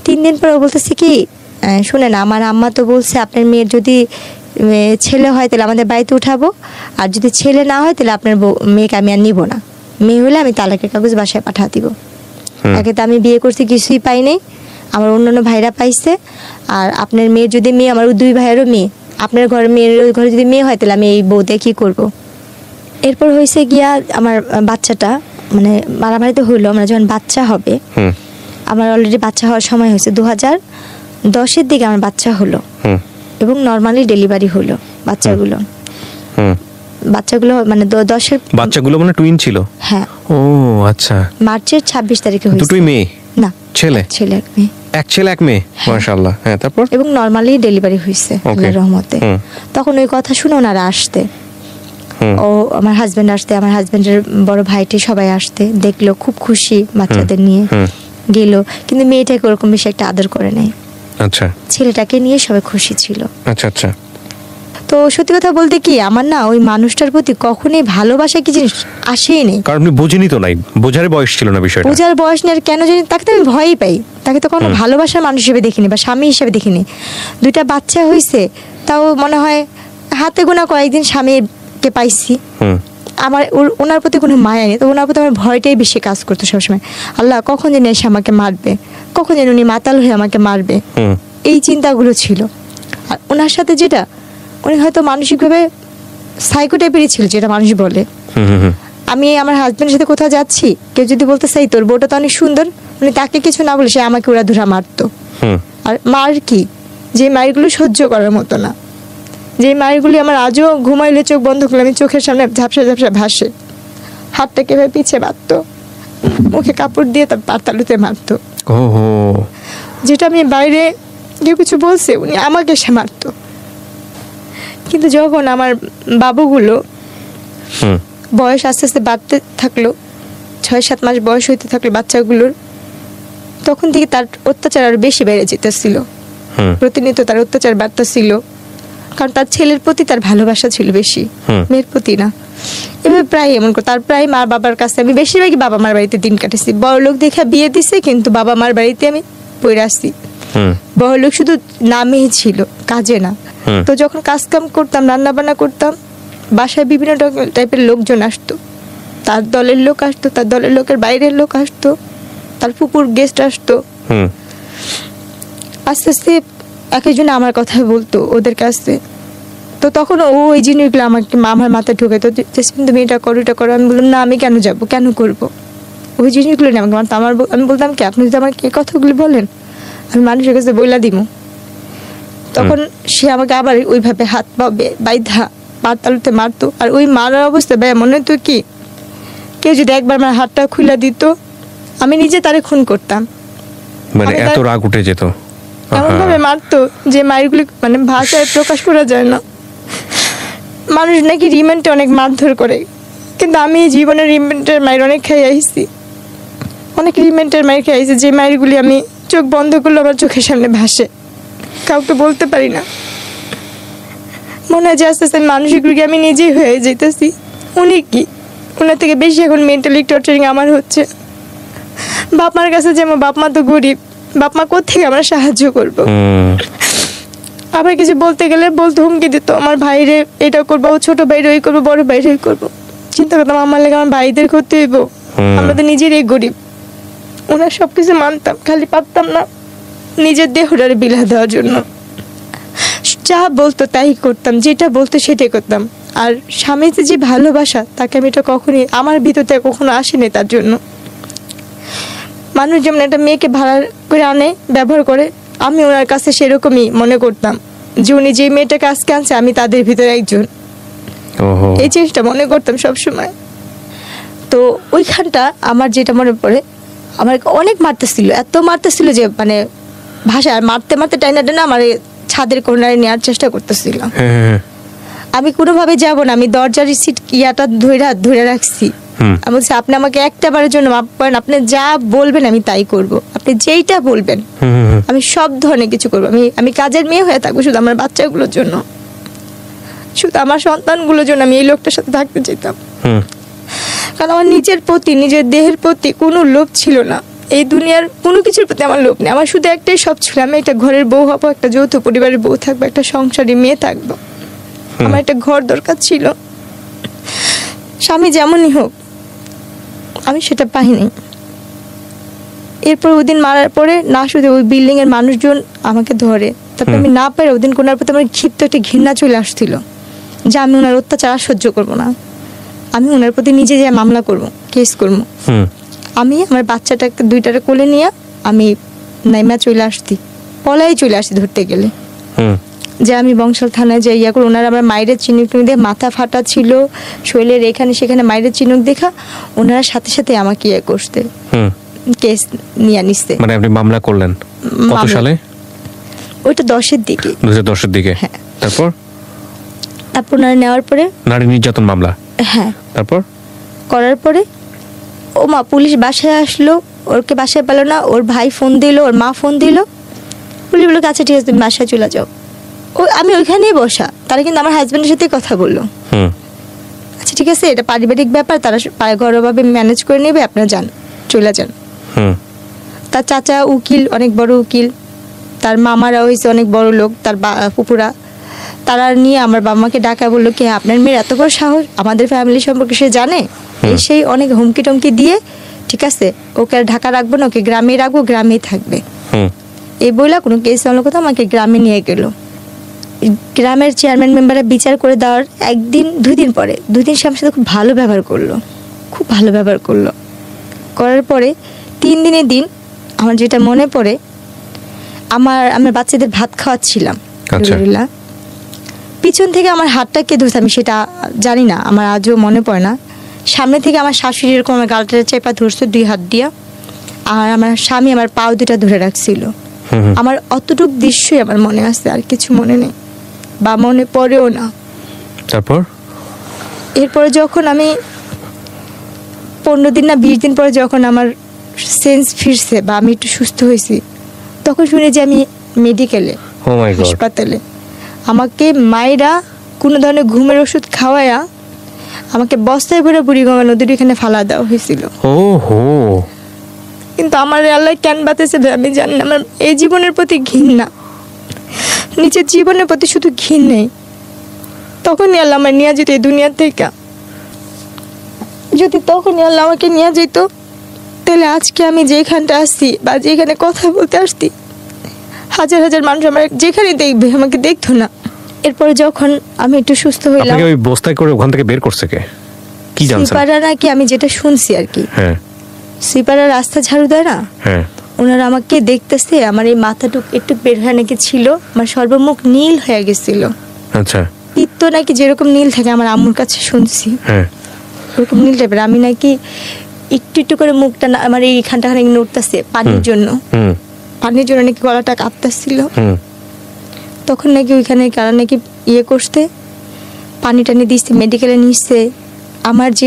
3 দিন পরে ও বলতেছে কি শুনেন, আমার আম্মা তো বলছে আপনার মেয়ের যদি ছেলে হয় তাহলে আমাদের বাড়িতে উঠাবো, আর যদি ছেলে না হয় তাহলে আপনার মেয়েকে আমি আর নিব না, মেয়ে হলে আমি তালাকের কাগজ বাসায় পাঠা দিব। একে তো আমি বিয়ে করছি কিছুই পাই নাই, আমার অন্যান্য ভাইরা পাইছে, আর আপনার মেয়ের যদি মেয়ে, আমার 2 ভাইয়েরও মেয়ে, আপনার ঘরে মেয়ের ঘরে যদি মেয়ে হয় তাহলে আমি এই বউতে কী করব। এরপর হয়েছে গিয়া আমার বাচ্চাটা মানে মারামারিতে হইলো, আমরা যখন বাচ্চা হবে, আমার অলরেডি বাচ্চা হওয়ার সময় হয়েছে 2010-এর দিকে আমার বাচ্চা হলো, এবং নর্মালি ডেলিভারি হলো বাচ্চাগুলো। বাচ্চাগুলো মানে 10-এর বাচ্চাগুলো মানে টুইন ছিল? হ্যাঁ। ও আচ্ছা। মার্চের 26 তারিখে হয়েছে। দুটোই মেয়ে? না, ছেলে। ছেলে এক মেয়ে। এক ছেলে এক মেয়ে, মাশাআল্লাহ। হ্যাঁ, তারপর? এবং নর্মালি ডেলিভারি হয়েছে আল্লাহর রহমতে। তখন ওই কথা শুনে ওনারা আসতে, ও আমার হাজবেন্ড আসতে, আমার হাজবেন্ডের বড় ভাইটি সবাই আসতে, দেখলো, খুব খুশি বাচ্চাদের নিয়ে গেল, কিন্তু মেয়েটাকে ওরকম বেশি একটা আদর করে নাই। আচ্ছা। ছেলেটাকে নিয়ে সবাই খুশি ছিল। আচ্ছা আচ্ছা। তো সত্যি কথা বলতে কি, আমার না ওই মানুষটার প্রতি কখনোই ভালোবাসা কি জিনিস আসেই নেই, কারণ আপনি বুঝিনি তো, নাই বোঝার বয়স ছিল না বিষয়টা। বোঝার বয়স নেই, আর কেন জানি তাকে তো আমি ভয়ই পাই, তাকে তো কোনো ভালোবাসার মানুষ হিসেবে দেখিনি বা স্বামী হিসেবে দেখিনি। 2টা বাচ্চা হয়েছে, তাও মনে হয় হাতে গোনা কয়েকদিন স্বামীকে পাইছি। আমার ওনার প্রতি কোনো মায়া নেই, তো ওনার প্রতি আমার ভয়টাই বেশি কাজ করতো সবসময়। আল্লাহ কখন যেন এসে আমাকে মারবে, কখন যেন উনি মাতাল হয়ে আমাকে মারবে, এই চিন্তাগুলো ছিল। আর ওনার সাথে যেটা, উনি হয়তো মানসিকভাবে সাইকো টাইপেরই ছিল, যেটা মানুষ বলে। আমি আমার হাজবেন্ডের সাথে কোথাও যাচ্ছি, কেউ যদি বলতে চাই তোর বউটা তো অনেক সুন্দর, উনি তাকে কিছু না বলে সে আমাকে উড়াধুরা মারতো। আর মার কি, যে মারগুলো সহ্য করার মতো না, যে মারগুলি আমার আজও ঘুমাইলে চোখ বন্ধ করলে আমি চোখের সামনে ঝাপসা ঝাপসা ভাসে। হাতটা কেভাবে পিছিয়ে মারতো, মুখে কাপড় দিয়ে তার পাতালুতে মারতো, যেটা আমি বাইরে কেউ কিছু বলছে উনি আমাকে সে মারতো। কিন্তু যখন আমার বাবুগুলো বয়স আস্তে আস্তে বাড়তে থাকলো, 6-7 মাস বয়স হইতে থাকলো বাচ্চাগুলোর, তখন থেকে তার অত্যাচার আরো বেশি বেড়ে যেতেছিল। প্রতিনিয়ত তার অত্যাচার বাড়তেছিল, কারণ তার ছেলের প্রতি তার ভালোবাসা ছিল বেশি, মেয়ের প্রতি না। এভাবে প্রায় এমন করে তার প্রায় মা বাবার কাছে, আমি বেশিরভাগই বাবা মার বাড়িতে দিন কাটেছি। বড় লোক দেখে বিয়ে দিছে, কিন্তু বাবা মার বাড়িতে আমি পড়ে আসছি। বড় লোক শুধু নামেই ছিল, কাজে না। তো যখন কাজ কাম করতাম, রান্না বান্না করতাম, বাসায় বিভিন্ন টাইপের লোকজন আসতো, তার দলের লোক আসতো, তার দলের লোকের বাইরের লোক আসতো, তার ফুপুর গেস্ট আসতো। আস্তে আস্তে এক একজন আমার কথা বলতো ওদের কাছে। তো তখন ওই জিনিসগুলো আমাকে আমার মাথায় ঢুকে, তো তুমি এটা করো, এটা করো। আমি বললাম না, আমি কেন যাব, কেন করব, ওই জিনিসগুলো নিয়ে আমাকে মারতো। আমি বলতাম কি, আপনি যদি আমাকে এই কথাগুলো বলেন আমি মানুষের কাছে বইলা দিব। তখন সে আমাকে আবার ওইভাবে হাত পা বাইধা পাতালুতে মারতো। আর ওই মারার অবস্থা ভাই মনে হতো কি, কেউ যদি একবার আমার হাতটা খুলে দিত, আমি নিজে তারে খুন করতাম। মানে এত রাগ উঠে যেত, এমন ভাবে মারতো যে মারগুলি মানে ভাষায় প্রকাশ করা যায় না। মানুষ নাকি রিমান্ডে অনেক মারধর করে, কিন্তু আমি জীবনের রিমান্ডের মায়ের অনেক খেয়ে আইছি, অনেক রিমান্ডের মায়ের খেয়ে আইছি, যে মায়েরগুলি আমি চোখ বন্ধ করলে আমার চোখের সামনে ভাসে, কাউকে বলতে পারি না। মনে হয় যে আস্তে আস্তে মানসিক রোগী আমি নিজেই হয়ে যেতেছি। উনি কি, ওনার থেকে বেশি এখন মেন্টালি টর্চারিং আমার হচ্ছে। বাপ মার কাছে যেমন, বাপ মা তো গরিব, বাপ মা কোথেকে আমরা সাহায্য করবো। আবার কিছু বলতে গেলে বলতে হুমকি দিত, আমার ভাইরে এটা করবো, ছোট ভাইরে ওই করবো, বড় ভাইরে ওই করবো। চিন্তা করতাম আমার লেগে আমার ভাইদের ক্ষতি হইব, আমরা তো নিজেরই গরিব। ওনার সবকিছু মানতাম, খালি পারতাম না নিজের দেহটারে বিলা দেওয়ার জন্য। যা বলতো তাই করতাম, যেটা বলতো সেটাই করতাম। আর স্বামীতে যে ভালোবাসা, তাকে আমি এটা কখনই আমার ভিতর থেকে কখনো আসেনি। তার জন্য মানুষ যেমন একটা মেয়েকে ভাড়া করে আনে, ব্যবহার করে, আমি ওনার কাছে সেরকমই মনে করতাম যে উনি যে মেয়েটাকে আজকে আনছে আমি তাদের ভিতরে একজন, এই জিনিসটা মনে করতাম সবসময়। তো ওইখানটা আমার যেটা মনে পড়ে, আমার অনেক মারতেছিল, এত মারতেছিল যে মানে ভাষায় মারতে মারতে টাইনা টাইনা আমার ছাদের কোনারে নেওয়ার চেষ্টা করতেছিল। আমি কোনোভাবে যাব না, আমি দরজার সিট ইয়াটা ধরে রাখছি। আমি বলছি আপনি আমাকে একটা বারের জন্য মাফ করেন, আপনি যা বলবেন আমি তাই করব, আপনি যেইটা বলবেন আমি সব ধরনের কিছু করবো। আমি কাজের মেয়ে হয়ে থাকবো শুধু আমার বাচ্চাগুলোর জন্য, শুধু আমার সন্তানগুলোর জন্য আমি এই লোকটার সাথে থাকতে চাইতাম। কারণ আমার নিজের প্রতি, নিজের দেহের প্রতি কোনো লোভ ছিল না। এই দুনিয়ার কোনো কিছুর প্রতি আমার লোভ নেই, আমার শুধু একটাই সব ছিল, আমি একটা ঘরের বউ হবো, একটা যৌথ পরিবারের বউ থাকবো, একটা সংসারী মেয়ে থাকবো, আমার একটা ঘর দরকার ছিল। স্বামী যেমনই হোক আমি সেটা পাইনি। এরপর ওই দিন মারার পরে না শুধু ওই বিল্ডিং এর মানুষজন আমাকে ধরে, তারপর আমি না পারে ওই দিন কোনার প্রতি আমার ক্ষিপ্ত একটা ঘৃণা চলে আসছিল যে আমি ওনার অত্যাচার আর সহ্য করবো না, আমি ওনার প্রতি নিজে যে মামলা করবো, কেস করবো। আমি আমার বাচ্চাটাকে দুইটারে কোলে নিয়ে আমি নাইমা চলে আসছি, পলাই চলে আসছি ধরতে গেলে, যে আমি বংশাল থানায় যাই ইয়া করে। ওনারা আমার মায়ের চিনুক দিয়ে মাথা ফাটা ছিল, শরীরের এখানে সেখানে মায়ের চিনুক দেখা ওনারা সাথে সাথে আমাকে ইয়ে করতে কেস নিয়ে নিচ্ছে। মানে আপনি মামলা করলেন কত সালে? ওইটা 10-এর দিকে, 2010-এর দিকে। হ্যাঁ। তারপর ওনারা নেওয়ার পরে নারী নির্যাতন মামলা। হ্যাঁ। তারপর করার পরে ও মা পুলিশ বাসায় আসলো, ওরকে বাসায় পেলো না, ওর ভাই ফোন দিল, ওর মা ফোন দিল, পুলিশ বললো আচ্ছা ঠিক আছে তুমি বাসায় চলে যাও। আমি ওইখানেই বসা, তারা কিন্তু আমার হাজবেন্ডের সাথে কথা বললো, আচ্ছা ঠিক আছে এটা পারিবারিক ব্যাপার, তারা ঘরোয়াভাবে ম্যানেজ করে নেবে, আপনারা যান চলে যান। তার চাচা উকিল, অনেক বড় উকিল, তার মামারা হয়েছে অনেক বড় লোক, তার ফুপুরা, তারা নিয়ে আমার বাবা মাকে ডাকা বললো কি আপনার মেয়ের এত বড় সাহস, আমাদের ফ্যামিলি সম্পর্কে সে জানে, সেই অনেক হুমকি টমকি দিয়ে ঠিক আছে ওকে আর ঢাকা রাখবো না, ওকে গ্রামে রাখবো, গ্রামেই থাকবে। এই বইলা কোনো কেস হলো কথা আমাকে গ্রামে নিয়ে গেল। গ্রামের চেয়ারম্যান মেম্বাররা বিচার করে দেওয়ার 2 দিন পরে 2 দিন সে আমার সাথে খুব ভালো ব্যবহার করলো, খুব ভালো ব্যবহার করলো। করার পরে 3 দিনের দিন আমার যেটা মনে পড়ে, আমার বাচ্চাদের ভাত খাওয়াচ্ছিলাম, পিছন থেকে আমার হাতটা কে ধরছে আমি সেটা জানি না, আমার আজও মনে পড়ে না। সামনে থেকে আমার শাশুড়ি এরকম আমার গালটা চেপা ধরছে 2 হাত দিয়া, আর আমার স্বামী আমার পাও 2টা ধরে রাখছিল। আমার অতটুক দৃশ্যই আমার মনে আছে, আর কিছু মনে নেই বা মনে পড়েও না। তারপর এরপরে যখন আমি 15 দিন না 20 দিন পরে যখন আমার সেন্স ফিরছে বা আমি একটু সুস্থ হয়েছি, তখন শুনে যে আমি মেডিকেলে, হাসপাতালে, আমাকে মায়েরা কোনো ধরনের ঘুমের ওষুধ খাওয়ায়া আমাকে বস্তায় ভরে বুড়িগঙ্গা নদীর এখানে ফালা দেওয়া হয়েছিল। কিন্তু আমার আল্লাহ কেন বাঁচাইছে আমি জানি না, আমার এই জীবনের প্রতি ঘৃণা, নিজের জীবনের প্রতি শুধু ঘৃণ নেই। তখনই আল্লাহ আমার নিয়ে যেত এই দুনিয়া থেকে, যদি তখনই আল্লাহ আমাকে নিয়ে যেত তাহলে আজকে আমি যেখানটা আসছি বা যেখানে কথা বলতে আসছি হাজার হাজার মানুষ আমার যেখানে দেখবে আমাকে দেখতো না। এরপরে যখন আমি একটু সুস্থ হইলাম, আপনাকে ওই বস্তায় করে ওখান থেকে বের করছে কে, কি জানছেন? সিপারা নাকি, আমি যেটা শুনছি আর কি, হ্যাঁ সিপারা রাস্তা ঝাড়ু দেয় না, হ্যাঁ ওনারা আমাকে দেখতেছে, আমার এই মাথাটুক একটু বের হয়ে নাকি ছিল, আমার সর্বমুখ নীল হয়ে গেছিল। আচ্ছা পিত্ত নাকি যেরকম নীল থাকে আমার আম্মুর কাছে শুনছি, হ্যাঁ ওরকম নীল টাইপের। আমি নাকি একটু একটু করে মুখটা আমার এইখানটা খানিক নড়তেছে পানির জন্য, পানির জন্য নাকি গলাটা কাঁপতেছিল। তখন নাকি ওইখানে কারা নাকি ইয়ে করতে পানি টানি দিচ্ছে, মেডিকেলে নিচ্ছে। আমার যে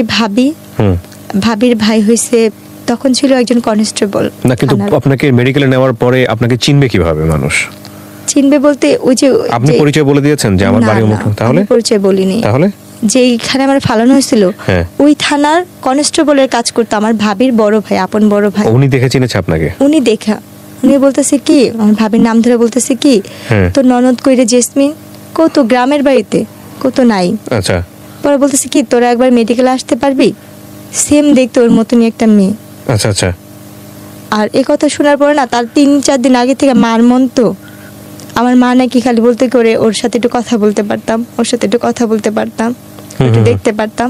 ভাবির ভাই হয়েছে তখন ছিল একজন কনস্টেবল না, কিন্তু আপনাকে মেডিকেলে নেওয়ার পরে আপনাকে চিনবে কিভাবে মানুষ? চিনবে বলতে ওই যে আপনি পরিচয় বলে দিয়েছেন যে আমার বাড়ি অমুক, তাহলে পরিচয় বলিনি। তাহলে যেইখানে আমার ফালানো হয়েছিল ওই থানার কনস্টেবলের কাজ করতো আমার ভাবির বড় ভাই, আপন বড় ভাই। উনি দেখে চিনেছে আপনাকে? উনি দেখা, উনি বলতেছে কি, আমার ভাবির নাম ধরে বলতেছে কি তো ননদ কইরে জেসমিন কত গ্রামের বাড়িতে কত নাই। আচ্ছা পরে বলতেছে কি তোরা একবার মেডিকেলে আসতে পারবি, সেম দেখতে ওর মতনই একটা মেয়ে। আচ্ছা আচ্ছা। আর এই কথা শোনার পরে না তার 3-4 দিন আগে থেকে মার মন তো, আমার মা নাকি খালি বলতে করে ওর সাথে একটু কথা বলতে পারতাম, ওর সাথে একটু কথা বলতে পারতাম, একটু দেখতে পারতাম।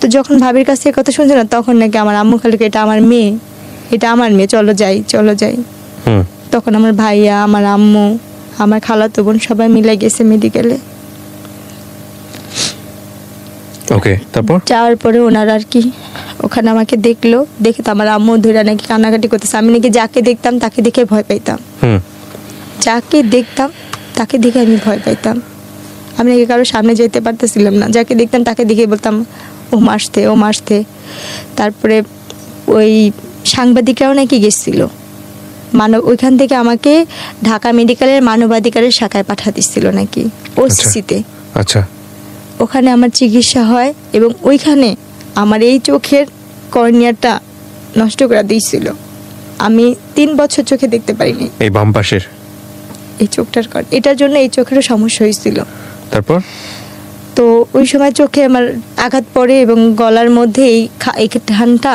তো যখন ভাবির কাছে কথা শুনছে না তখন নাকি আমার আম্মু খালি এটা আমার মেয়ে, এটা আমার মেয়ে, চলো যাই চলো যাই। তখন আমার ভাইয়া, আমার আম্মু, আমার খালাতো বোন সবাই মিলে গেছে মেডিকেলে। ওকে, তারপর যাওয়ার পরে ওনারা আর কি ওখানে আমাকে দেখলো, দেখে তো আমার আম্মু ধরে নাকি কান্নাকাটি করতেছে। আমি নাকি যাকে দেখতাম তাকে দেখে ভয় পাইতাম, যাকে দেখতাম তাকে দেখে আমি ভয় পাইতাম। আমি নাকি কারোর সামনে যেতে পারতেছিলাম না, যাকে দেখতাম তাকে দেখে বলতাম ও মাসতে ও মাসতে। তারপরে ওই সাংবাদিকরাও নাকি গেছিল ওইখান থেকে আমাকে ঢাকা মেডিকেলের মানবাধিকারের শাখায় পাঠা দিচ্ছিল নাকি ওসিসিতে। আচ্ছা ওখানে আমার চিকিৎসা হয় এবং ওইখানে আমার এই চোখের কর্নিয়াটা নষ্ট করে দিয়েছিল। আমি 3 বছর চোখে দেখতে পারিনি। এই বাম পাশের এই চোখটার কারণে, এটার জন্য এই চোখেরও সমস্যা হয়েছিল। তারপর তো ওই সময় চোখে আমার আঘাত পড়ে এবং গলার মধ্যে এই ঠানটা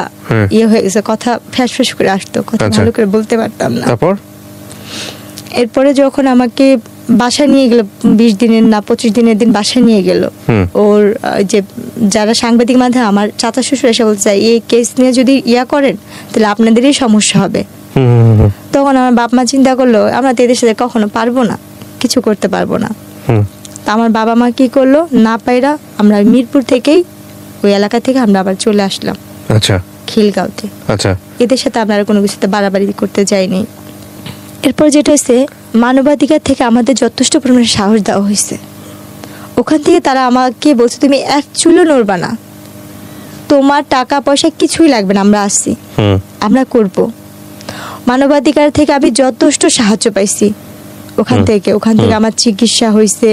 ইয়ে হয়ে গেছে, কথা ফ্যাস ফ্যাস করে আসতো, কথা ভালো করে বলতে পারতাম না। তারপর এরপরে যখন আমাকে বাসায় নিয়ে গেল, 20 দিনের না 25 দিনের দিন বাসায় নিয়ে গেল, ওর যে যারা সাংবাদিক মাধ্যমে আমার চাচা শ্বশুর এসে বলছে এই কেস নিয়ে যদি ইয়া করেন তাহলে আপনাদেরই সমস্যা হবে। তখন আমার বাপ মা চিন্তা করলো আমরা তো এদের সাথে কখনো পারবো না, কিছু করতে পারবো না। তা আমার বাবা মা কি করলো, না পাইরা আমরা মিরপুর থেকেই ওই এলাকা থেকে আমরা আবার চলে আসলাম। আচ্ছা, খিলগাঁওতে। আচ্ছা, এদের সাথে আমরা কোনো কিছুতে বাড়াবাড়ি করতে যাইনি। এরপর যেটা হয়েছে, মানবাধিকার থেকে আমাদের যথেষ্ট পরিমাণে সাহস দেওয়া হয়েছে। ওখান থেকে তারা আমাকে বলছে তুমি এক চুলো নড়বা না, তোমার টাকা পয়সা কিছুই লাগবে না, আমরা আসছি, আমরা করব। মানবাধিকার থেকে আমি যথেষ্ট সাহায্য পাইছি ওখান থেকে আমার চিকিৎসা হয়েছে,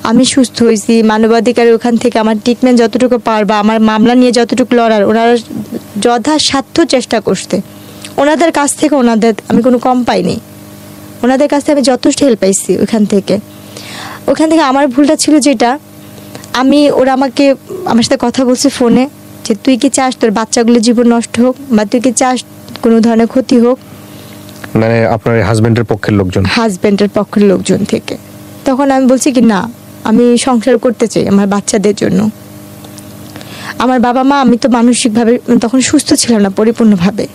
আমি সুস্থ হয়েছি। মানবাধিকারের ওখান থেকে আমার ট্রিটমেন্ট যতটুকু পারবা, আমার মামলা নিয়ে যতটুকু লড়ার, ওনারা যথাসাধ্য চেষ্টা করতে। ওনাদের কাছ থেকে আমি কোনো কম পাইনি, ওনাদের কাছ থেকে আমি যথেষ্ট হেল্প পাইছি ওখান থেকে। আমার ভুলটা ছিল যেটা, ওরা আমার সাথে কথা বলছে ফোনে যে তুই কি চাস তোর বাচ্চাগুলোর জীবন নষ্ট হোক, বা তুই কি চাস কোনো ধরনের ক্ষতি হোক, মানে আপনার হাজবেন্ডের পক্ষের লোকজন থেকে। তখন আমি বলছি কি না, আমি সংসার করতে চাই আমার বাচ্চাদের জন্য। আমার বাবা মা, আমি তো মানসিকভাবে তখন সুস্থ ছিলাম না পরিপূর্ণভাবে।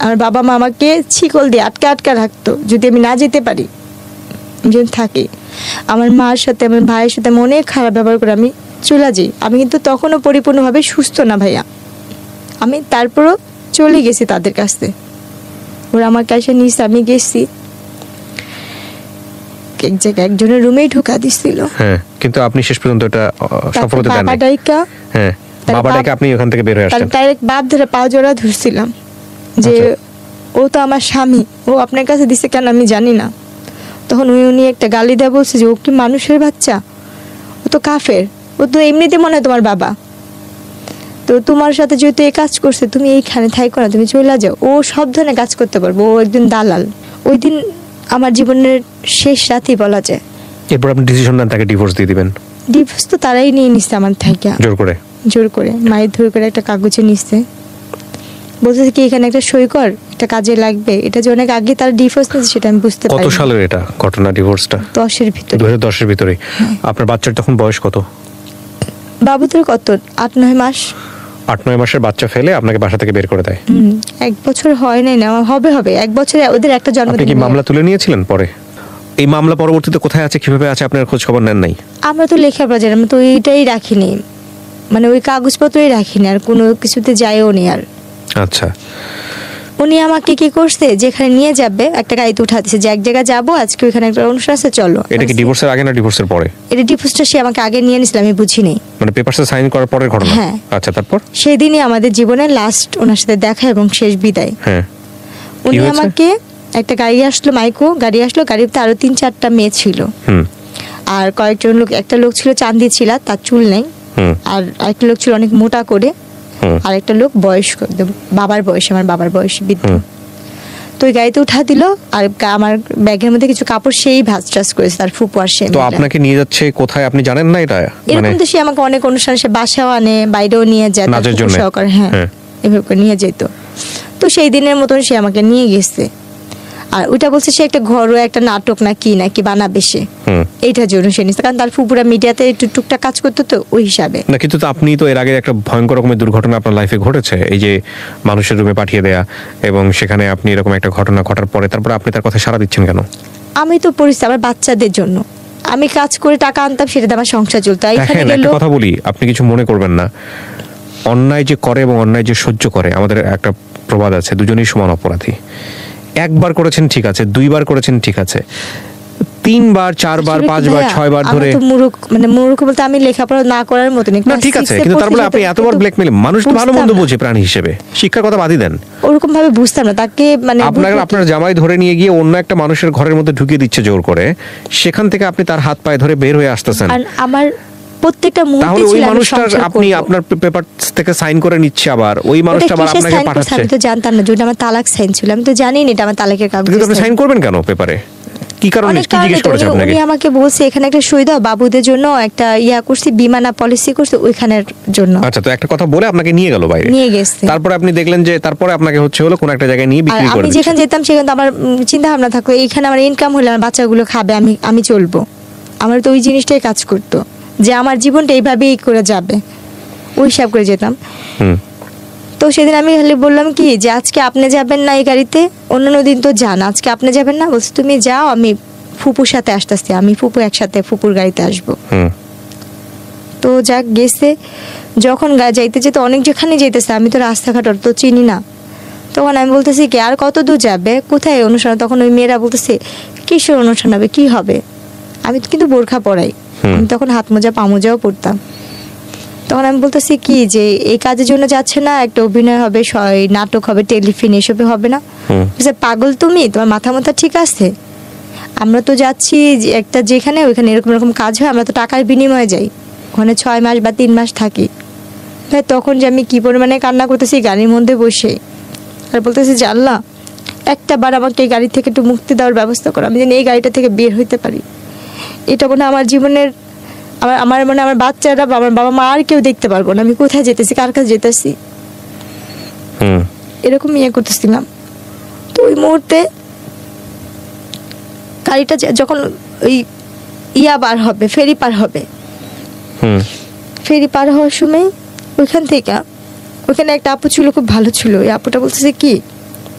আমার বাবা মা আমাকে শিকল দিয়ে আটকা রাখতো, যদি আমি না যেতে পারি, যদি থাকি। আমার মার সাথে আমার ভাইয়ের সাথে আমি অনেক খারাপ ব্যবহার করে আমি চলে যাই। আমি কিন্তু তখনও পরিপূর্ণভাবে সুস্থ না ভাইয়া, আমি তারপরও চলে গেছি তাদের কাছে। ওরা আমার কাছে নিয়েছে, আমি গেছি এক জায়গায় একজনের রুমেই ঢোকা দিছিল। কিন্তু আপনি শেষ পর্যন্ত এটা সফলতা দেন নাই। বাবা ডাইকা আপনি ওখান থেকে বের হয়ে আসলেন। ডাইরেক্ট বাপ ধরে পা জোড়া ধরছিলাম যে ও তো আমার স্বামী, ও আপনার কাছে দিছে কেন আমি জানি না। তখন উনি একটা গালি দেয়া বলছে যে ও কি মানুষের বাচ্চা, ও তো কাফের, ও তো এমনিতে মনে হয় তোমার বাবা, তো তোমার সাথে যেহেতু এই কাজ করছে তুমি এইখানে থাইকো না, তুমি চলে যাও। ও সব ধরনের কাজ করতে পারবো, ও একদিন দালাল। ওই দিন আমার জীবনের শেষ রাতই বলা যায়। এরপর আপনি ডিসিশন নেন তাকে ডিভোর্স দিয়ে দিবেন। ডিভোর্স তো তারাই নিয়ে নিচ্ছে আমার থেকে, জোর করে মায়ের ধরে করে একটা কাগজে নিচ্ছে, বলতেছে কি এখানে একটা সই কর, এটা কাজে লাগবে। এটা যে অনেক আগে তার ডিভোর্স নিয়েছে সেটা আমি বুঝতে পারি। কত সালের এটা ঘটনা, ডিভোর্সটা? 2010 এর ভিতরে। আপনার বাচ্চার তখন বয়স কত? বাবুদের কত 8-9 মাস। 8-9 মাসের বাচ্চা ফেলে আপনাকে বাসা থেকে বের করে দেয়। 1 বছর হয় নাই না, হবে 1 বছরে ওদের একটা জন্মদিন। আপনি কি মামলা তুলে নিয়েছিলেন পরে? এই মামলা পরবর্তীতে কোথায় আছে, কিভাবে আছে, আপনার খোঁজ খবর নেন নাই? আমরা তো লেখাপড়া জানি, আমরা তো এইটাই রাখিনি, মানে ওই কাগজপত্রই রাখিনি, আর কোনো কিছুতে যাইও নি আর। আচ্ছা, উনি আমাকে কি করছে, যেখানে নিয়ে যাবে একটা গাড়িতে উঠা দিয়েছে যে এক জায়গায় যাবো আজকে, ওইখানে একটা অনুষ্ঠান আছে চলো। এটা কি ডিভোর্সের আগে না ডিভোর্সের পরে? এটা ডিভোর্সটা সে আমাকে আগে নিয়ে নিছিল, আমি বুঝিনি, মানে পেপারসে সাইন করার পরের ঘটনা। হ্যাঁ। আচ্ছা, তারপর সেই দিনই আমাদের জীবনের লাস্ট ওনার সাথে দেখা এবং শেষ বিদায়। উনি আমাকে একটা গাড়ি আসলো, গাড়ি আসলো, গাড়িতে আরো 3-4টা মেয়ে ছিল, আর কয়েকজন লোক, একটা লোক ছিল চাঁদি ছিল, তার চুল নেই, আর আরেকটা লোক ছিল অনেক মোটা করে, আর একটা লোক বয়স্ক, আমার বাবার বয়স বৃদ্ধ। তো ওই গাড়িতে উঠা দিল, আর আমার ব্যাগের মধ্যে কিছু কাপড় সেই ভাঁজ টাজ করেছে তার ফুপু আর সে। তো আপনাকে নিয়ে যাচ্ছে কোথায় আপনি জানেন না এটা? এরকম তো সে আমাকে অনেক অনুষ্ঠানে সে বাসাও আনে, বাইরেও নিয়ে যায় সহকারে, হ্যাঁ এভাবে করে নিয়ে যেত। তো সেই দিনের মতন সে আমাকে নিয়ে গেছে, আর ওইটা বলছে সে একটা ঘরোয়া একটা নাটক নাকি বানাবে সে, এইটার জন্য সে নিচ্ছে, কারণ তার ফুপুরা মিডিয়াতে একটু টুকটাক কাজ করতো, তো ওই হিসাবে না। কিন্তু আপনি তো এর আগে একটা ভয়ঙ্কর রকমের দুর্ঘটনা আপনার লাইফে ঘটেছে, এই যে মানুষের রুমে পাঠিয়ে দেয়া, এবং সেখানে আপনি এরকম একটা ঘটনা ঘটার পরে তারপরে আপনি তার কথা সাড়া দিচ্ছেন কেন? আমি তো পরিস্থিতি আমার বাচ্চাদের জন্য আমি কাজ করে টাকা আনতাম, সেটাতে আমার সংসার চলতো। একটা কথা বলি, আপনি কিছু মনে করবেন না, অন্যায় যে করে এবং অন্যায় যে সহ্য করে, আমাদের একটা প্রবাদ আছে, দুজনেই সমান অপরাধী। একবার করেছেন ঠিক আছে, 2বার করেছেন ঠিক আছে, 3বার 4বার 5বার 6বার ধরে মূর্খ বলতে আমি লেখাপড়া না করার মতো না, ঠিক আছে, কিন্তু তারপরে আপনি এতবার ব্ল্যাকমেইল, মানুষ তো ভালো মন্দ বোঝে প্রাণী হিসেবে, শিক্ষার কথা বাদই দেন। ওরকম ভাবে বুঝতাম না তাকে, মানে আপনার জামাই ধরে নিয়ে গিয়ে অন্য একটা মানুষের ঘরের মধ্যে ঢুকিয়ে দিচ্ছে জোর করে, সেখান থেকে আপনি তার হাত পায়ে ধরে বের হয়ে আসতেছেন। আর আমার প্রত্যেকটা মুহূর্তে তাহলে ওই ছিল আমি মানুষটা সংসার আপনি করব। আপনার পেপার থেকে সাইন করে নিচ্ছে, আবার ওই মানুষটা আবার ওটা কিসের আপনাকে sign করছে পাঠাচ্ছে। আমি তো জানতাম না, যেটা আমার তালাক সাইন ছিল, আমি তো জানি না এটা আমার তালাকের কাগজ। কিন্তু আপনি সাইন করবেন কেন পেপারে? কি কারণে, অনেক কি জিজ্ঞেস কারণে তো করেছে আপনাকে? উনি আমাকে বলছে এখানে একটা সই দাও, বাবুদের জন্য একটা ইয়া করছি, বিমানা পলিসি করছে ওইখানের জন্য। আচ্ছা, তো একটা কথা বলে আপনাকে নিয়ে গেল বাইরে, নিয়ে গেছে। তারপরে আপনি দেখলেন যে তারপরে আপনাকে হচ্ছে হলো কোন একটা জায়গায় নিয়ে আর বিক্রি করে আমি দিচ্ছে। যেখানে যেতাম সেখানে তো আমার চিন্তা ভাবনা থাকতো এইখানে আমার ইনকাম হলে আমার বাচ্চাগুলো খাবে, আমি চলবো। আমার তো ওই জিনিসটাই কাজ করতো যে আমার জীবনটা এইভাবেই করে যাবে, ওই হিসাব করে যেতাম। হুম। তো সেদিন আমি খালি বললাম কি যে আজকে আপনি যাবেন না এই গাড়িতে, অন্যান্য দিন তো যান, আজকে আপনি যাবেন না? বলছে তুমি যাও, আমি ফুপুর সাথে আসতেছি, আমি ফুপু একসাথে ফুপুর গাড়িতে আসবো। হুম। তো যাক গেছে, যখন যাইতে যেতে অনেক যেখানে যেতেছে, আমি তো রাস্তাঘাট তো চিনি না। তখন আমি বলতেছি কি আর কত দূর যাবে, কোথায় অনুষ্ঠান? তখন ওই মেয়েরা বলতেছে কিসের অনুষ্ঠান হবে, কি হবে? আমি কিন্তু বোরখা পরাই, আমি তখন হাত মোজা পা মোজাও পরতাম। তখন আমি বলতেছি কি যে এই কাজের জন্য যাচ্ছে না, একটা অভিনয় হবে, নাটক হবে, টেলিফিল্ম, এসবে হবে না? বলছে পাগল তুমি, তোমার মাথা মাথা ঠিক আছে? আমরা তো যাচ্ছি একটা যেখানে ওইখানে এরকম এরকম কাজ হয়, আমরা তো টাকার বিনিময়ে যাই, ওখানে 6 মাস বা 3 মাস থাকি। ভাই তখন যে আমি কি পরিমাণে কান্না করতেছি গাড়ির মধ্যে বসে, আর বলতেছি যে আল্লাহ একটা বার আমাকে এই গাড়ি থেকে একটু মুক্তি দেওয়ার ব্যবস্থা করো, আমি যেন এই গাড়িটা থেকে বের হইতে পারি। এটা মনে আমার জীবনের আমার মনে আমার বাচ্চারা, আমার বাবা মা আর কেউ দেখতে পারবো না আমি কোথায় যেতেছি, কার কাছে যেতেছি, এরকম ইয়ে করতেছিলাম। তো ওই মুহূর্তে গাড়িটা যখন ওই ইয়া বার হবে, ফেরি পার হবে, ফেরি পার হওয়ার সময় ওইখান থেকে ওখানে একটা আপু ছিল, খুব ভালো ছিল। ওই আপুটা বলতেছে কি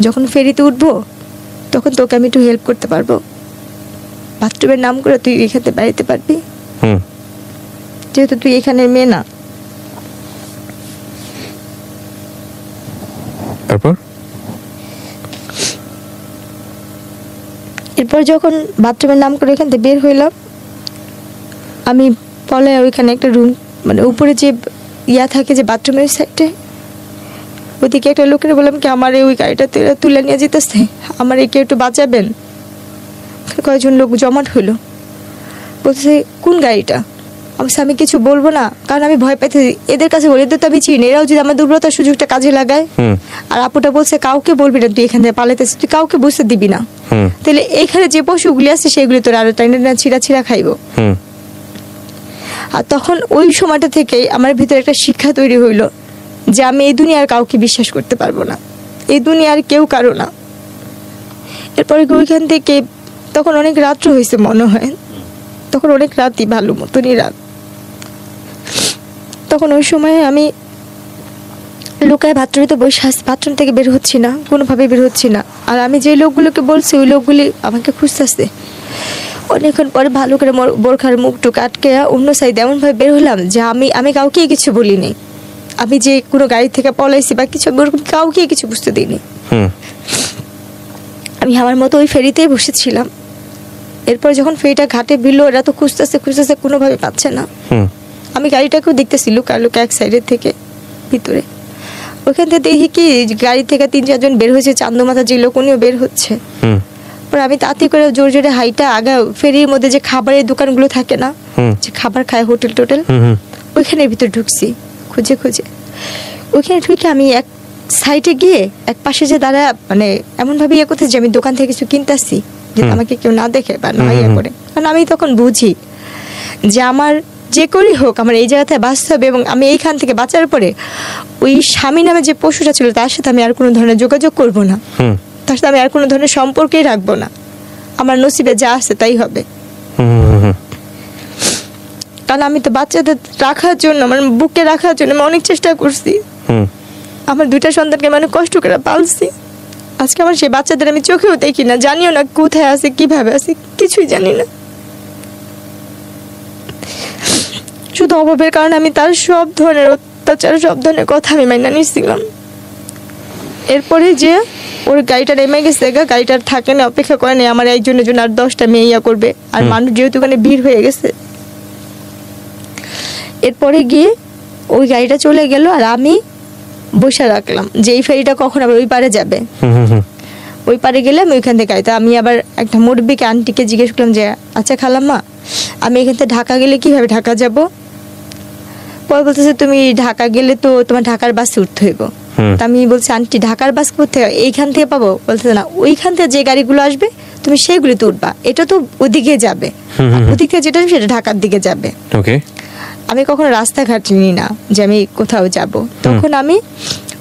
যখন ফেরিতে উঠবো তখন তোকে আমি একটু হেল্প করতে পারবো, বাথরুমের নাম করে তুই এখানে বেড়াতে পারবি, যেহেতু তুই এখানের মেয়ে না। তারপর এরপর যখন বাথরুমের নাম করে এখান থেকে বের হইলাম, আমি পলে ওইখানে একটা রুম, মানে উপরে যে ইয়া থাকে যে বাথরুমের সাইডে, ওইদিকে একটা লোকের বললাম কি আমার ওই গাড়িটা তুলে নিয়ে যেতেছে, আমার একে একটু বাঁচাবেন। কয়েকজন লোক জমাট হইলো, বলতেছে কোন গাড়িটা? আমি কিছু বলবো না, কারণ আমি ভয় পাইতেছি। এদের কাছে বলে, এদের তো আমি চিনি, এরাও যদি আমার দুর্বলতার সুযোগটা কাজে লাগায়। আর আপুটা বলছে কাউকে বলবি না, তুই এখান থেকে পালাইতেছিস, তুই কাউকে বুঝতে দিবি না, তাহলে এখানে যে পশুগুলি আছে সেগুলি তোর আরো ছিঁড়া খাইবো। আর তখন ওই সময়টা থেকেই আমার ভিতরে একটা শিক্ষা তৈরি হইলো যে আমি এই দুনিয়ার কাউকে বিশ্বাস করতে পারবো না, এই দুনিয়ার কেউ কারো না। এরপরে ওইখান থেকে তখন অনেক রাত্র হয়েছে মনে হয়, তখন অনেক রাতই, ভালো মতনই রাত। তখন ওই সময় আমি লুকায় বাথরুমে বসে আছি, বাথরুম থেকে বের হচ্ছি না, কোনোভাবে বের হচ্ছি না। আর আমি যে লোকগুলোকে বলছি ওই লোকগুলি আমাকে খুঁজতেছে। অনেকক্ষণ পরে ভালো করে বোরখার মুখটুক আটকে অন্য সাইডে এমনভাবে বের হলাম যে আমি কাউকেই কিছু বলিনি, আমি যে কোনো গাড়ি থেকে পলাইছি বা কিছু কাউকেই কিছু বুঝতে দিইনি। আমি আমার মতো ওই ফেরিতেই বসেছিলাম। এরপর যখন ফেরিটা ঘাটে ভিড়লো, ওরা তো খুঁজতেছে কোনোভাবে পাচ্ছে না। আমি গাড়িটাকেও দেখতেছি লুকা এক সাইডের থেকে ভিতরে। ওইখান থেকে দেখি কি গাড়ি থেকে 3-4 জন বের হয়েছে, চান্দমাথা যে লোক উনিও বের হচ্ছে। পরে আমি তাড়াতাড়ি করে জোরে জোরে হাইটা আগা ফেরির মধ্যে যে খাবারের দোকানগুলো থাকে না, যে খাবার খায় হোটেল টোটেল, ওইখানের ভিতরে ঢুকছি খুঁজে ওইখানে ঢুকে আমি এক সাইডে গিয়ে এক পাশে যে দাঁড়া, মানে এমন ভাবে ইয়ে করতেছি যে আমি দোকান থেকে কিছু কিনতেছি, যে আমাকে কেউ না দেখে বা না ইয়ে করে। কারণ আমি তখন বুঝি যে আমার যে করেই হোক আমার এই জায়গাতে বাঁচতে হবে, এবং আমি এইখান থেকে বাঁচার পরে ওই স্বামী নামে যে পশুটা ছিল তার সাথে আমি আর কোনো ধরনের যোগাযোগ করব না, তার সাথে আমি আর কোনো ধরনের সম্পর্কেই রাখবো না। আমার নসিবে যা আছে তাই হবে। কারণ আমি তো বাচ্চাদের রাখার জন্য, আমার বুকে রাখার জন্য আমি অনেক চেষ্টা করছি। আমার 2টা সন্তানকে আমি অনেক কষ্ট করে পালছি। আজকে আমার সেই বাচ্চাদের আমি চোখেও দেখি না, জানিও না কোথায় আছে, কিভাবে আছে, কিছুই জানি না। শুধু অভাবের কারণে আমি তার সব ধরনের অত্যাচার, সব ধরনের কথা আমি মাইনা নিচ্ছিলাম। এরপরে যে ওর গাড়িটা নেমে গেছে, গাড়িটার থাকে না, অপেক্ষা করে নেই আমার একজনের জন্য আর 10টা মেয়ে ইয়া করবে, আর মানুষ যেহেতু ওখানে ভিড় হয়ে গেছে। এরপরে গিয়ে ওই গাড়িটা চলে গেল, আর আমি বসে রাখলাম যে এই ফেরিটা কখন আবার ওই পারে যাবে। ওই পারে গেলে আমি ওইখান থেকে গাড়িতে, আমি আবার একটা মুরব্বিকে আন্টিকে জিজ্ঞেস করলাম যে আচ্ছা খালাম্মা, আমি এখান থেকে ঢাকা গেলে কিভাবে ঢাকা যাব? পরে বলতেছে তুমি ঢাকা গেলে তো তোমার ঢাকার বাসে উঠতে হইব। তা আমি বলছি আন্টি ঢাকার বাস কোথায়, এইখান থেকে পাবো? বলতেছে না, ওইখান থেকে যে গাড়িগুলো আসবে তুমি সেইগুলিতে উঠবা, এটা তো ওদিকে যাবে, ওদিক থেকে যেটা সেটা ঢাকার দিকে যাবে। ওকে। আমি কখনো রাস্তাঘাট নিই না যে আমি কোথাও যাব। তখন আমি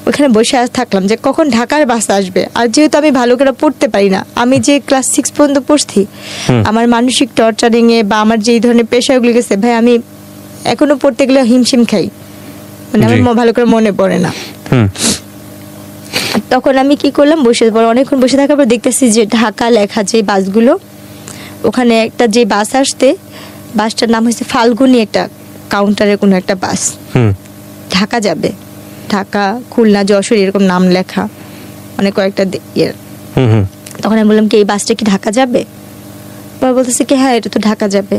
ওখানে বসে থাকলাম যে কখন ঢাকার বাস আসবে। আর যেহেতু আমি ভালো করে পড়তে পারি না, আমি যে ক্লাস 6 পর্যন্ত পড়ছি, আমার মানসিক টর্চারিং এ বা আমার যে ধরনের প্রেশারগুলো গেছে, ভাই আমি এখনো পড়তে গেলে হিমশিম খাই, মানে আমার ভালো করে মনে পড়ে না। তখন আমি কি করলাম, বসে পড়ে অনেকক্ষণ বসে থাকার পর দেখতেছি যে ঢাকা লেখা যে বাসগুলো, ওখানে একটা যে বাস আসতে, বাসটার নাম হচ্ছে ফাল্গুনি, একটা কাউন্টারে কোনো একটা বাস ঢাকা যাবে, ঢাকা খুলনা যশোর এরকম নাম লেখা, মানে কয়েকটা ইয়ে। তখন আমি বললাম কি এই বাসটা কি ঢাকা যাবে? পরে বলতেছে কি হ্যাঁ এটা তো ঢাকা যাবে।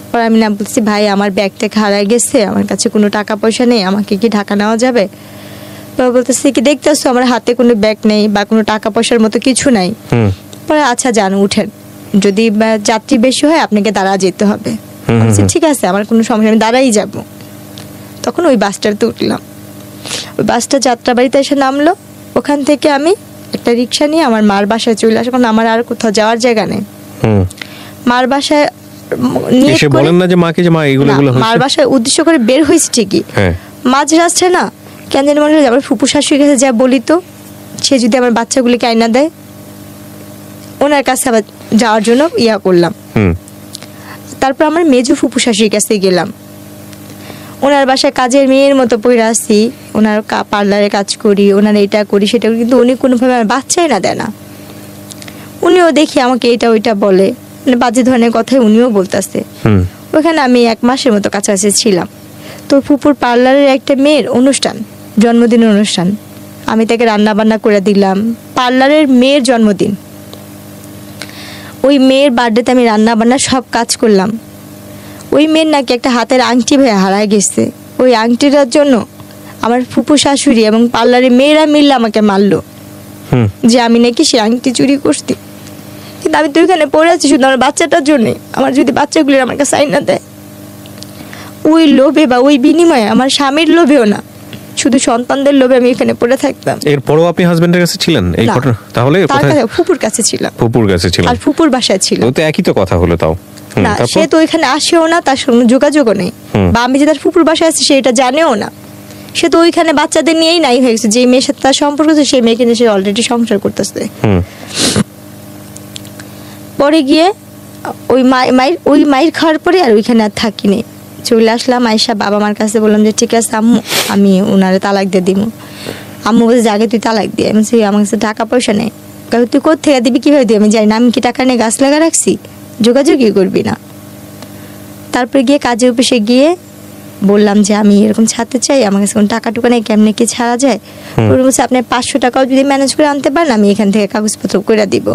পরে আমি নাম বলছি ভাই আমার ব্যাগটা হারাই গেছে, আমার কাছে কোনো টাকা পয়সা নেই, আমাকে কি ঢাকা নেওয়া যাবে? পরে বলতেছে কি দেখতেছো আমার হাতে কোনো ব্যাগ নেই বা কোনো টাকা পয়সার মতো কিছু নাই। পরে আচ্ছা যান উঠেন, যদি যাত্রী বেশি হয় আপনাকে দাঁড়া যেতে হবে। ঠিক আছে আমার কোনো সমস্যা, আমি দাঁড়াই যাব। তখন ওই বাসটাতে উঠলাম, ওই বাসটা যাত্রাবাড়িতে এসে নামলো। ওখান থেকে আমি একটা রিক্সা নিয়ে আমার মার বাসায় চলে আসলাম, কারণ আমার আর কোথাও যাওয়ার জায়গা নেই। মার বাসায় বলেন না যে মাকে যে মা এগুলো মার বাসায় উদ্দেশ্য করে বের হয়েছে ঠিকই, মাঝ রাস্তায় না কেন জানি মনে হয় আমার ফুপু শাশুড়ির কাছে যা বলি তো সে যদি আমার বাচ্চাগুলিকে আইনা দেয়, ওনার কাছে আবার যাওয়ার জন্য ইয়া করলাম। তারপর আমার মেজো ফুপু শাশুড়ির কাছে গেলাম, ওনার বাসায় কাজের মেয়ের মতো পড়ে আসি, ওনার পার্লারে কাজ করি, ওনার এটা করি সেটা করি, কিন্তু উনি কোনোভাবে আমার বাচ্চাই না দেয় না। উনিও দেখি আমাকে এটা ওইটা বলে, মানে বাজে ধরনের কথাই উনিও বলতেছে। ওখানে আমি 1 মাসের মতো কাছাকাছি ছিলাম। তো ফুপুর পার্লারের একটা মেয়ের অনুষ্ঠান, জন্মদিনের অনুষ্ঠান, আমি তাকে রান্না বান্না করে দিলাম। পার্লারের মেয়ের জন্মদিন, ওই মেয়ের বার্থডেতে আমি রান্না বান্না সব কাজ করলাম। ওই মেয়ের নাকি একটা হাতের আংটি ভাই হারায় গেছে, ওই আংটিটার জন্য আমার ফুপু শাশুড়ি এবং পার্লারের মেয়েরা মিললে আমাকে মারলো যে আমি নাকি সে আংটি চুরি করছি। কিন্তু আমি তো ওইখানে পড়ে আছি শুধু আমার বাচ্চাটার জন্যে, আমার যদি বাচ্চাগুলি আমার কাছে আইনা দেয়, ওই লোভে বা ওই বিনিময়ে আমার স্বামীর লোভেও না, শুধু সন্তানদের লোভে আমি এখানে পড়ে থাকতাম। এরপরও আপনি হাজবেন্ডের কাছে ছিলেন এই ঘটনা? তাহলে ফুপুর কাছে ছিলাম। ফুপুর কাছে ছিলেন, আর ফুপুর বাসায় ছিল। তো একই তো কথা হলো। তাও না, সে তো ওইখানে আসেও না, তার সঙ্গে যোগাযোগও নেই, বা আমি যে তার ফুপুর বাসায় আছি সেটা জানেও না। সে তো ওইখানে বাচ্চাদের নিয়েই নাই হয়ে গেছে, যে মেয়ের সাথে তার সম্পর্ক আছে সেই মেয়েকে নিয়ে সে অলরেডি সংসার করতেছে। পরে গিয়ে ওই মায়ের খাওয়ার পরে আর ওইখানে আর থাকিনি, চলে আসলাম। আয়সা বাবা মার কাছে বললাম যে ঠিক আছে আম্মু আমি ওনারে তালাক দিয়ে দিব। আম্মু বলছে যে আগে তুই তালাক দিয়ে, আমি আমার কাছে টাকা পয়সা নেই। তুই কোথেকে দিবি, কিভাবে দিবি? আমি জানি না, আমি কি টাকা নিয়ে গাছ লাগা রাখছি, যোগাযোগই করবি না। তারপরে গিয়ে কাজের অফিসে গিয়ে বললাম যে আমি এরকম ছাড়তে চাই, আমার কাছে কোনো টাকা টুকা নেই, কেমনে কি ছাড়া যায়? ওরা বলছে আপনি 500 টাকাও যদি ম্যানেজ করে আনতে পারেন আমি এখান থেকে কাগজপত্র করে দিব।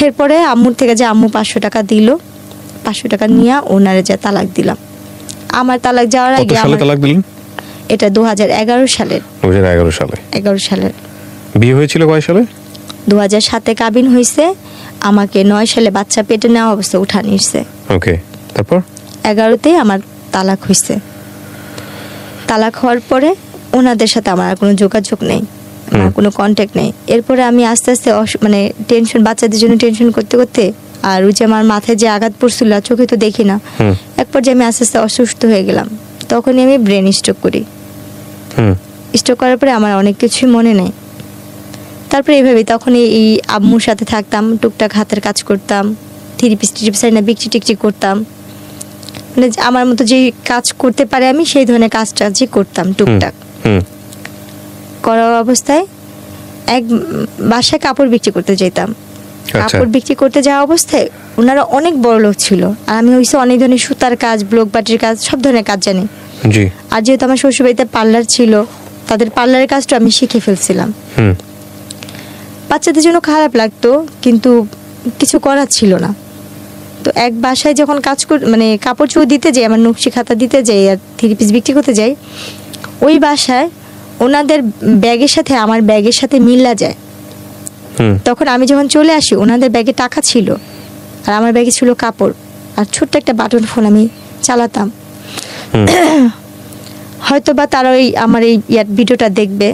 এরপরে আম্মুর থেকে যে আম্মু 500 টাকা দিল, 500 টাকা নিয়ে ওনারে যা তালাক দিলাম। আমার তালাক যাওয়ার আগে তালাক দিলেন? এটা 2011 সালের। 2011 সালের। বিয়ে হয়েছিল কয় সালে? 2007-এ কাবিন হয়েছে, আমাকে 9 সালে বাচ্চা পেটে নেওয়া অবস্থা উঠা নিয়েছে। ওকে, তারপর 11-তে আমার তালাক হয়েছে। তালাক হওয়ার পরে ওনাদের সাথে আমার আর কোনো যোগাযোগ নেই, আমার কোনো কন্ট্যাক্ট নেই। এরপরে আমি আস্তে আস্তে মানে টেনশন, বাচ্চাদের জন্য টেনশন করতে করতে, আর ওই যে আমার মাথায় যে আঘাত পড়ছিল চোখে তো দেখি না, এক পর্যায়ে আমি আস্তে আস্তে অসুস্থ হয়ে গেলাম। তখনই আমি ব্রেন স্ট্রোক করি। স্ট্রোক করার পরে আমার অনেক কিছুই মনে নেই। তারপরে এইভাবে তখন এই আম্মুর সাথে থাকতাম, টুকটাক হাতের কাজ করতাম, থ্রিপিস না বিকচি টিকচি করতাম, মানে আমার মতো যে কাজ করতে পারে আমি সেই ধরনের কাজটা যে করতাম টুকটাক। করা অবস্থায় এক বাসায় কাপড় বিক্রি করতে যেতাম। কাপড় বিক্রি করতে যাওয়া অবস্থায় ওনারা অনেক বড় লোক ছিল, আর আমি হইছে অনেক ধরনের সুতার কাজ, ব্লক বাটির কাজ, সব ধরনের কাজ জানি। আর যেহেতু আমার শ্বশুরবাড়িতে পার্লার ছিল, তাদের পার্লারের কাজটা আমি শিখে ফেলছিলাম। বাচ্চাদের জন্য খারাপ লাগতো, কিন্তু কিছু করার ছিল না। তো এক বাসায় যখন কাজ মানে কাপড় চোপড় দিতে যাই, আমার নকশি খাতা দিতে যাই আর থ্রিপিস বিক্রি করতে যাই, ওই বাসায় ওনাদের ব্যাগের সাথে আমার ব্যাগের সাথে মিল্লা যায়। তখন আমি যখন চলে আসি ওনাদের ব্যাগে টাকা ছিল আর আমার ব্যাগে ছিল কাপড় আর ছোট্ট একটা বাটন ফোন আমি চালাতাম। হয়তো বা তারা ওই আমার এই ভিডিওটা দেখবে,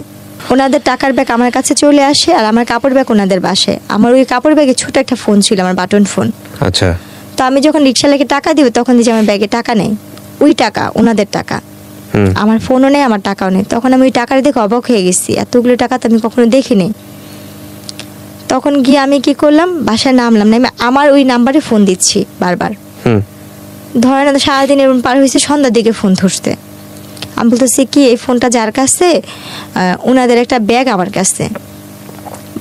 ওনাদের টাকার ব্যাগ আমার কাছে চলে আসে আর আমার কাপড় ব্যাগ ওনাদের বাসায়। আমার ওই কাপড় ব্যাগে ছোট একটা ফোন ছিল, আমার বাটন ফোন। আচ্ছা। তো আমি যখন রিক্সাওয়ালাকে টাকা দিব তখন দেখি আমার ব্যাগে টাকা নেই, ওই টাকা ওনাদের টাকা, আমার ফোনও নেই আমার টাকাও নেই। তখন আমি ওই টাকাটা দেখে অবাক হয়ে গেছি, এতগুলো টাকা তো আমি কখনো দেখিনি। তখন গিয়ে আমি কি করলাম, বাসায় নামলাম না, আমি আমার ওই নাম্বারে ফোন দিচ্ছি বারবার। ধরে না সারাদিন এরকম পার হয়েছে, সন্ধ্যার দিকে ফোন ধরতে। আমি বলতেছি কি এই ফোনটা যার কাছে, ওনাদের একটা ব্যাগ আমার কাছে।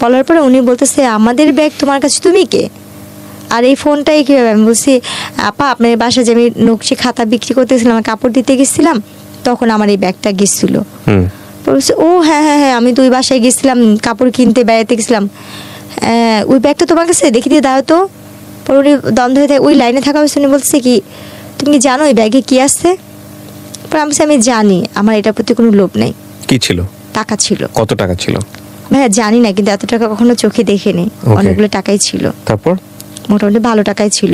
বলার পরে উনি বলতেছে আমাদের ব্যাগ তোমার কাছে, তুমি কে আর এই ফোনটাই কীভাবে? আমি বলছি আপা আপনার বাসায় যে আমি নকশি খাতা বিক্রি করতেছিলাম, আমার কাপড় দিতে গেছিলাম, তখন আমার এই ব্যাগটা গেছিলো। বলছে ও হ্যাঁ হ্যাঁ হ্যাঁ আমি দুই বাসায় গেছিলাম কাপড় কিনতে, বেড়াতে গেছিলাম, ওই ব্যাগটা তোমার কাছে, দেখি দিয়ে দাও তো। পরে উনি দ্বন্দ্ব হয়ে ওই লাইনে থাকা হয়েছে, উনি বলছে কি তুমি কি জানো ওই ব্যাগে কি আছে? পরে আমি বলছি আমি জানি, আমার এটার প্রতি কোনো লোভ নেই। কি ছিল? টাকা ছিল। কত টাকা ছিল? ভাইয়া জানি না, কিন্তু এত টাকা কখনো চোখে দেখিনি। অনেকগুলো টাকাই ছিল। তারপর মোটামুটি ভালো টাকাই ছিল,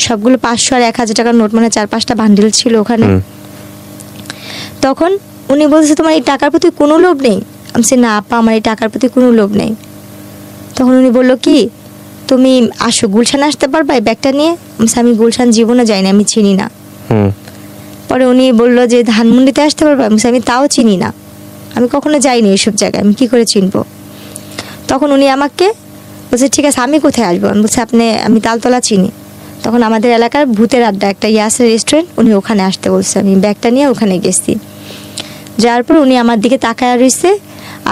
সবগুলো 500 আর 1000 টাকার নোট, মানে 4-5টা বান্ডিল ছিল ওখানে। তখন উনি বলছে তোমার এই টাকার প্রতি কোনো লোভ নেই? আমি বলছি না আপা আমার এই টাকার প্রতি কোনো লোভ নেই। তখন উনি বললো কি তুমি আসো গুলশান আসতে পারবা এই ব্যাগটা নিয়ে? আমি গুলশান জীবনে যাইনি, আমি চিনি না। পরে উনি বললো যে ধানমন্ডিতে আসতে পারবা? আমি তাও চিনি না, আমি কখনো যাইনি এইসব জায়গায়, আমি কি করে চিনবো? তখন উনি আমাকে বলছে ঠিক আছে আমি কোথায় আসবো? আমি বলছি আমি তালতলা চিনি। তখন আমাদের এলাকার ভূতের আড্ডা একটা ইয়াসের রেস্টুরেন্ট, উনি ওখানে আসতে বলছে। আমি ব্যাগটা নিয়ে ওখানে গেছি, যাওয়ার পর উনি আমার দিকে তাকায় রয়েছে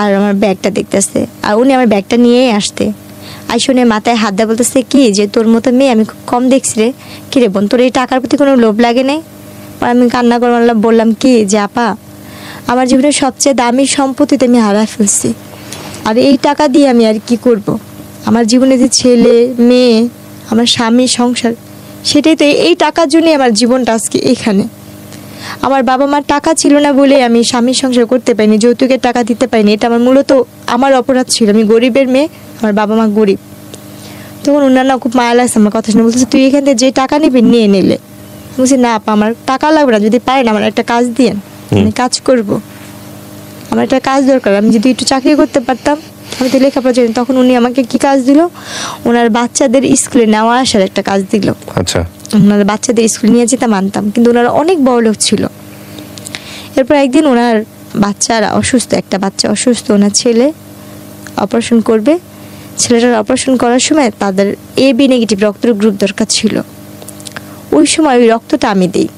আর আমার ব্যাগটা দেখতেছে, আর উনি আমার ব্যাগটা নিয়েই আসতে আইসনে মাথায় হাত দেয়, বলতেছে কি যে তোর মতো মেয়ে আমি খুব কম দেখছি রে, কিরে বোন তোর এই টাকার প্রতি কোনো লোভ লাগে নেই? আমি কান্না করে বললাম কি যে আপা আমার জীবনের সবচেয়ে দামি সম্পত্তিতে আমি হারায় ফেলছি, আর এই টাকা দিয়ে আমি আর কি করব? আমার জীবনে যে ছেলে মেয়ে, আমার স্বামী, সংসার, সেটাই তো, এই টাকার জন্যই আমার জীবনটা আজকে এখানে। আমার বাবা মার টাকা ছিল না বলে আমি স্বামীর সংসার করতে পারিনি, যৌতুকের টাকা দিতে পারিনি, এটা আমার মূলত আমার অপরাধ ছিল। আমি গরিবের মেয়ে, আমার বাবা মা গরিব। তখন ওনারা খুব মায়া লাগছে আমার কথা শুনে, বলছে তুই এখান থেকে যে টাকা নিবি নিয়ে নিলে। বলছি না আপা আমার টাকা লাগবে না, যদি পারেন আমার একটা কাজ দিয়েন, আমি কাজ করব, আমার একটা কাজ দরকার, আমি যদি একটু চাকরি করতে পারতাম, আমি তো লেখাপড়া জানি। তখন উনি আমাকে কি কাজ দিল, ওনার বাচ্চাদের স্কুলে নেওয়া আসার একটা কাজ দিল। আচ্ছা। ওনার বাচ্চাদের স্কুল নিয়ে যেতে মানতাম, কিন্তু ওনারা অনেক বড় লোক ছিল। এরপর একদিন ওনার বাচ্চারা অসুস্থ, একটা বাচ্চা অসুস্থ, ওনার ছেলে অপারেশন করবে, ছেলেটার অপারেশন করার সময় তাদের AB নেগেটিভ রক্তের গ্রুপ দরকার ছিল। ওই সময় ওই রক্তটা আমি দিই,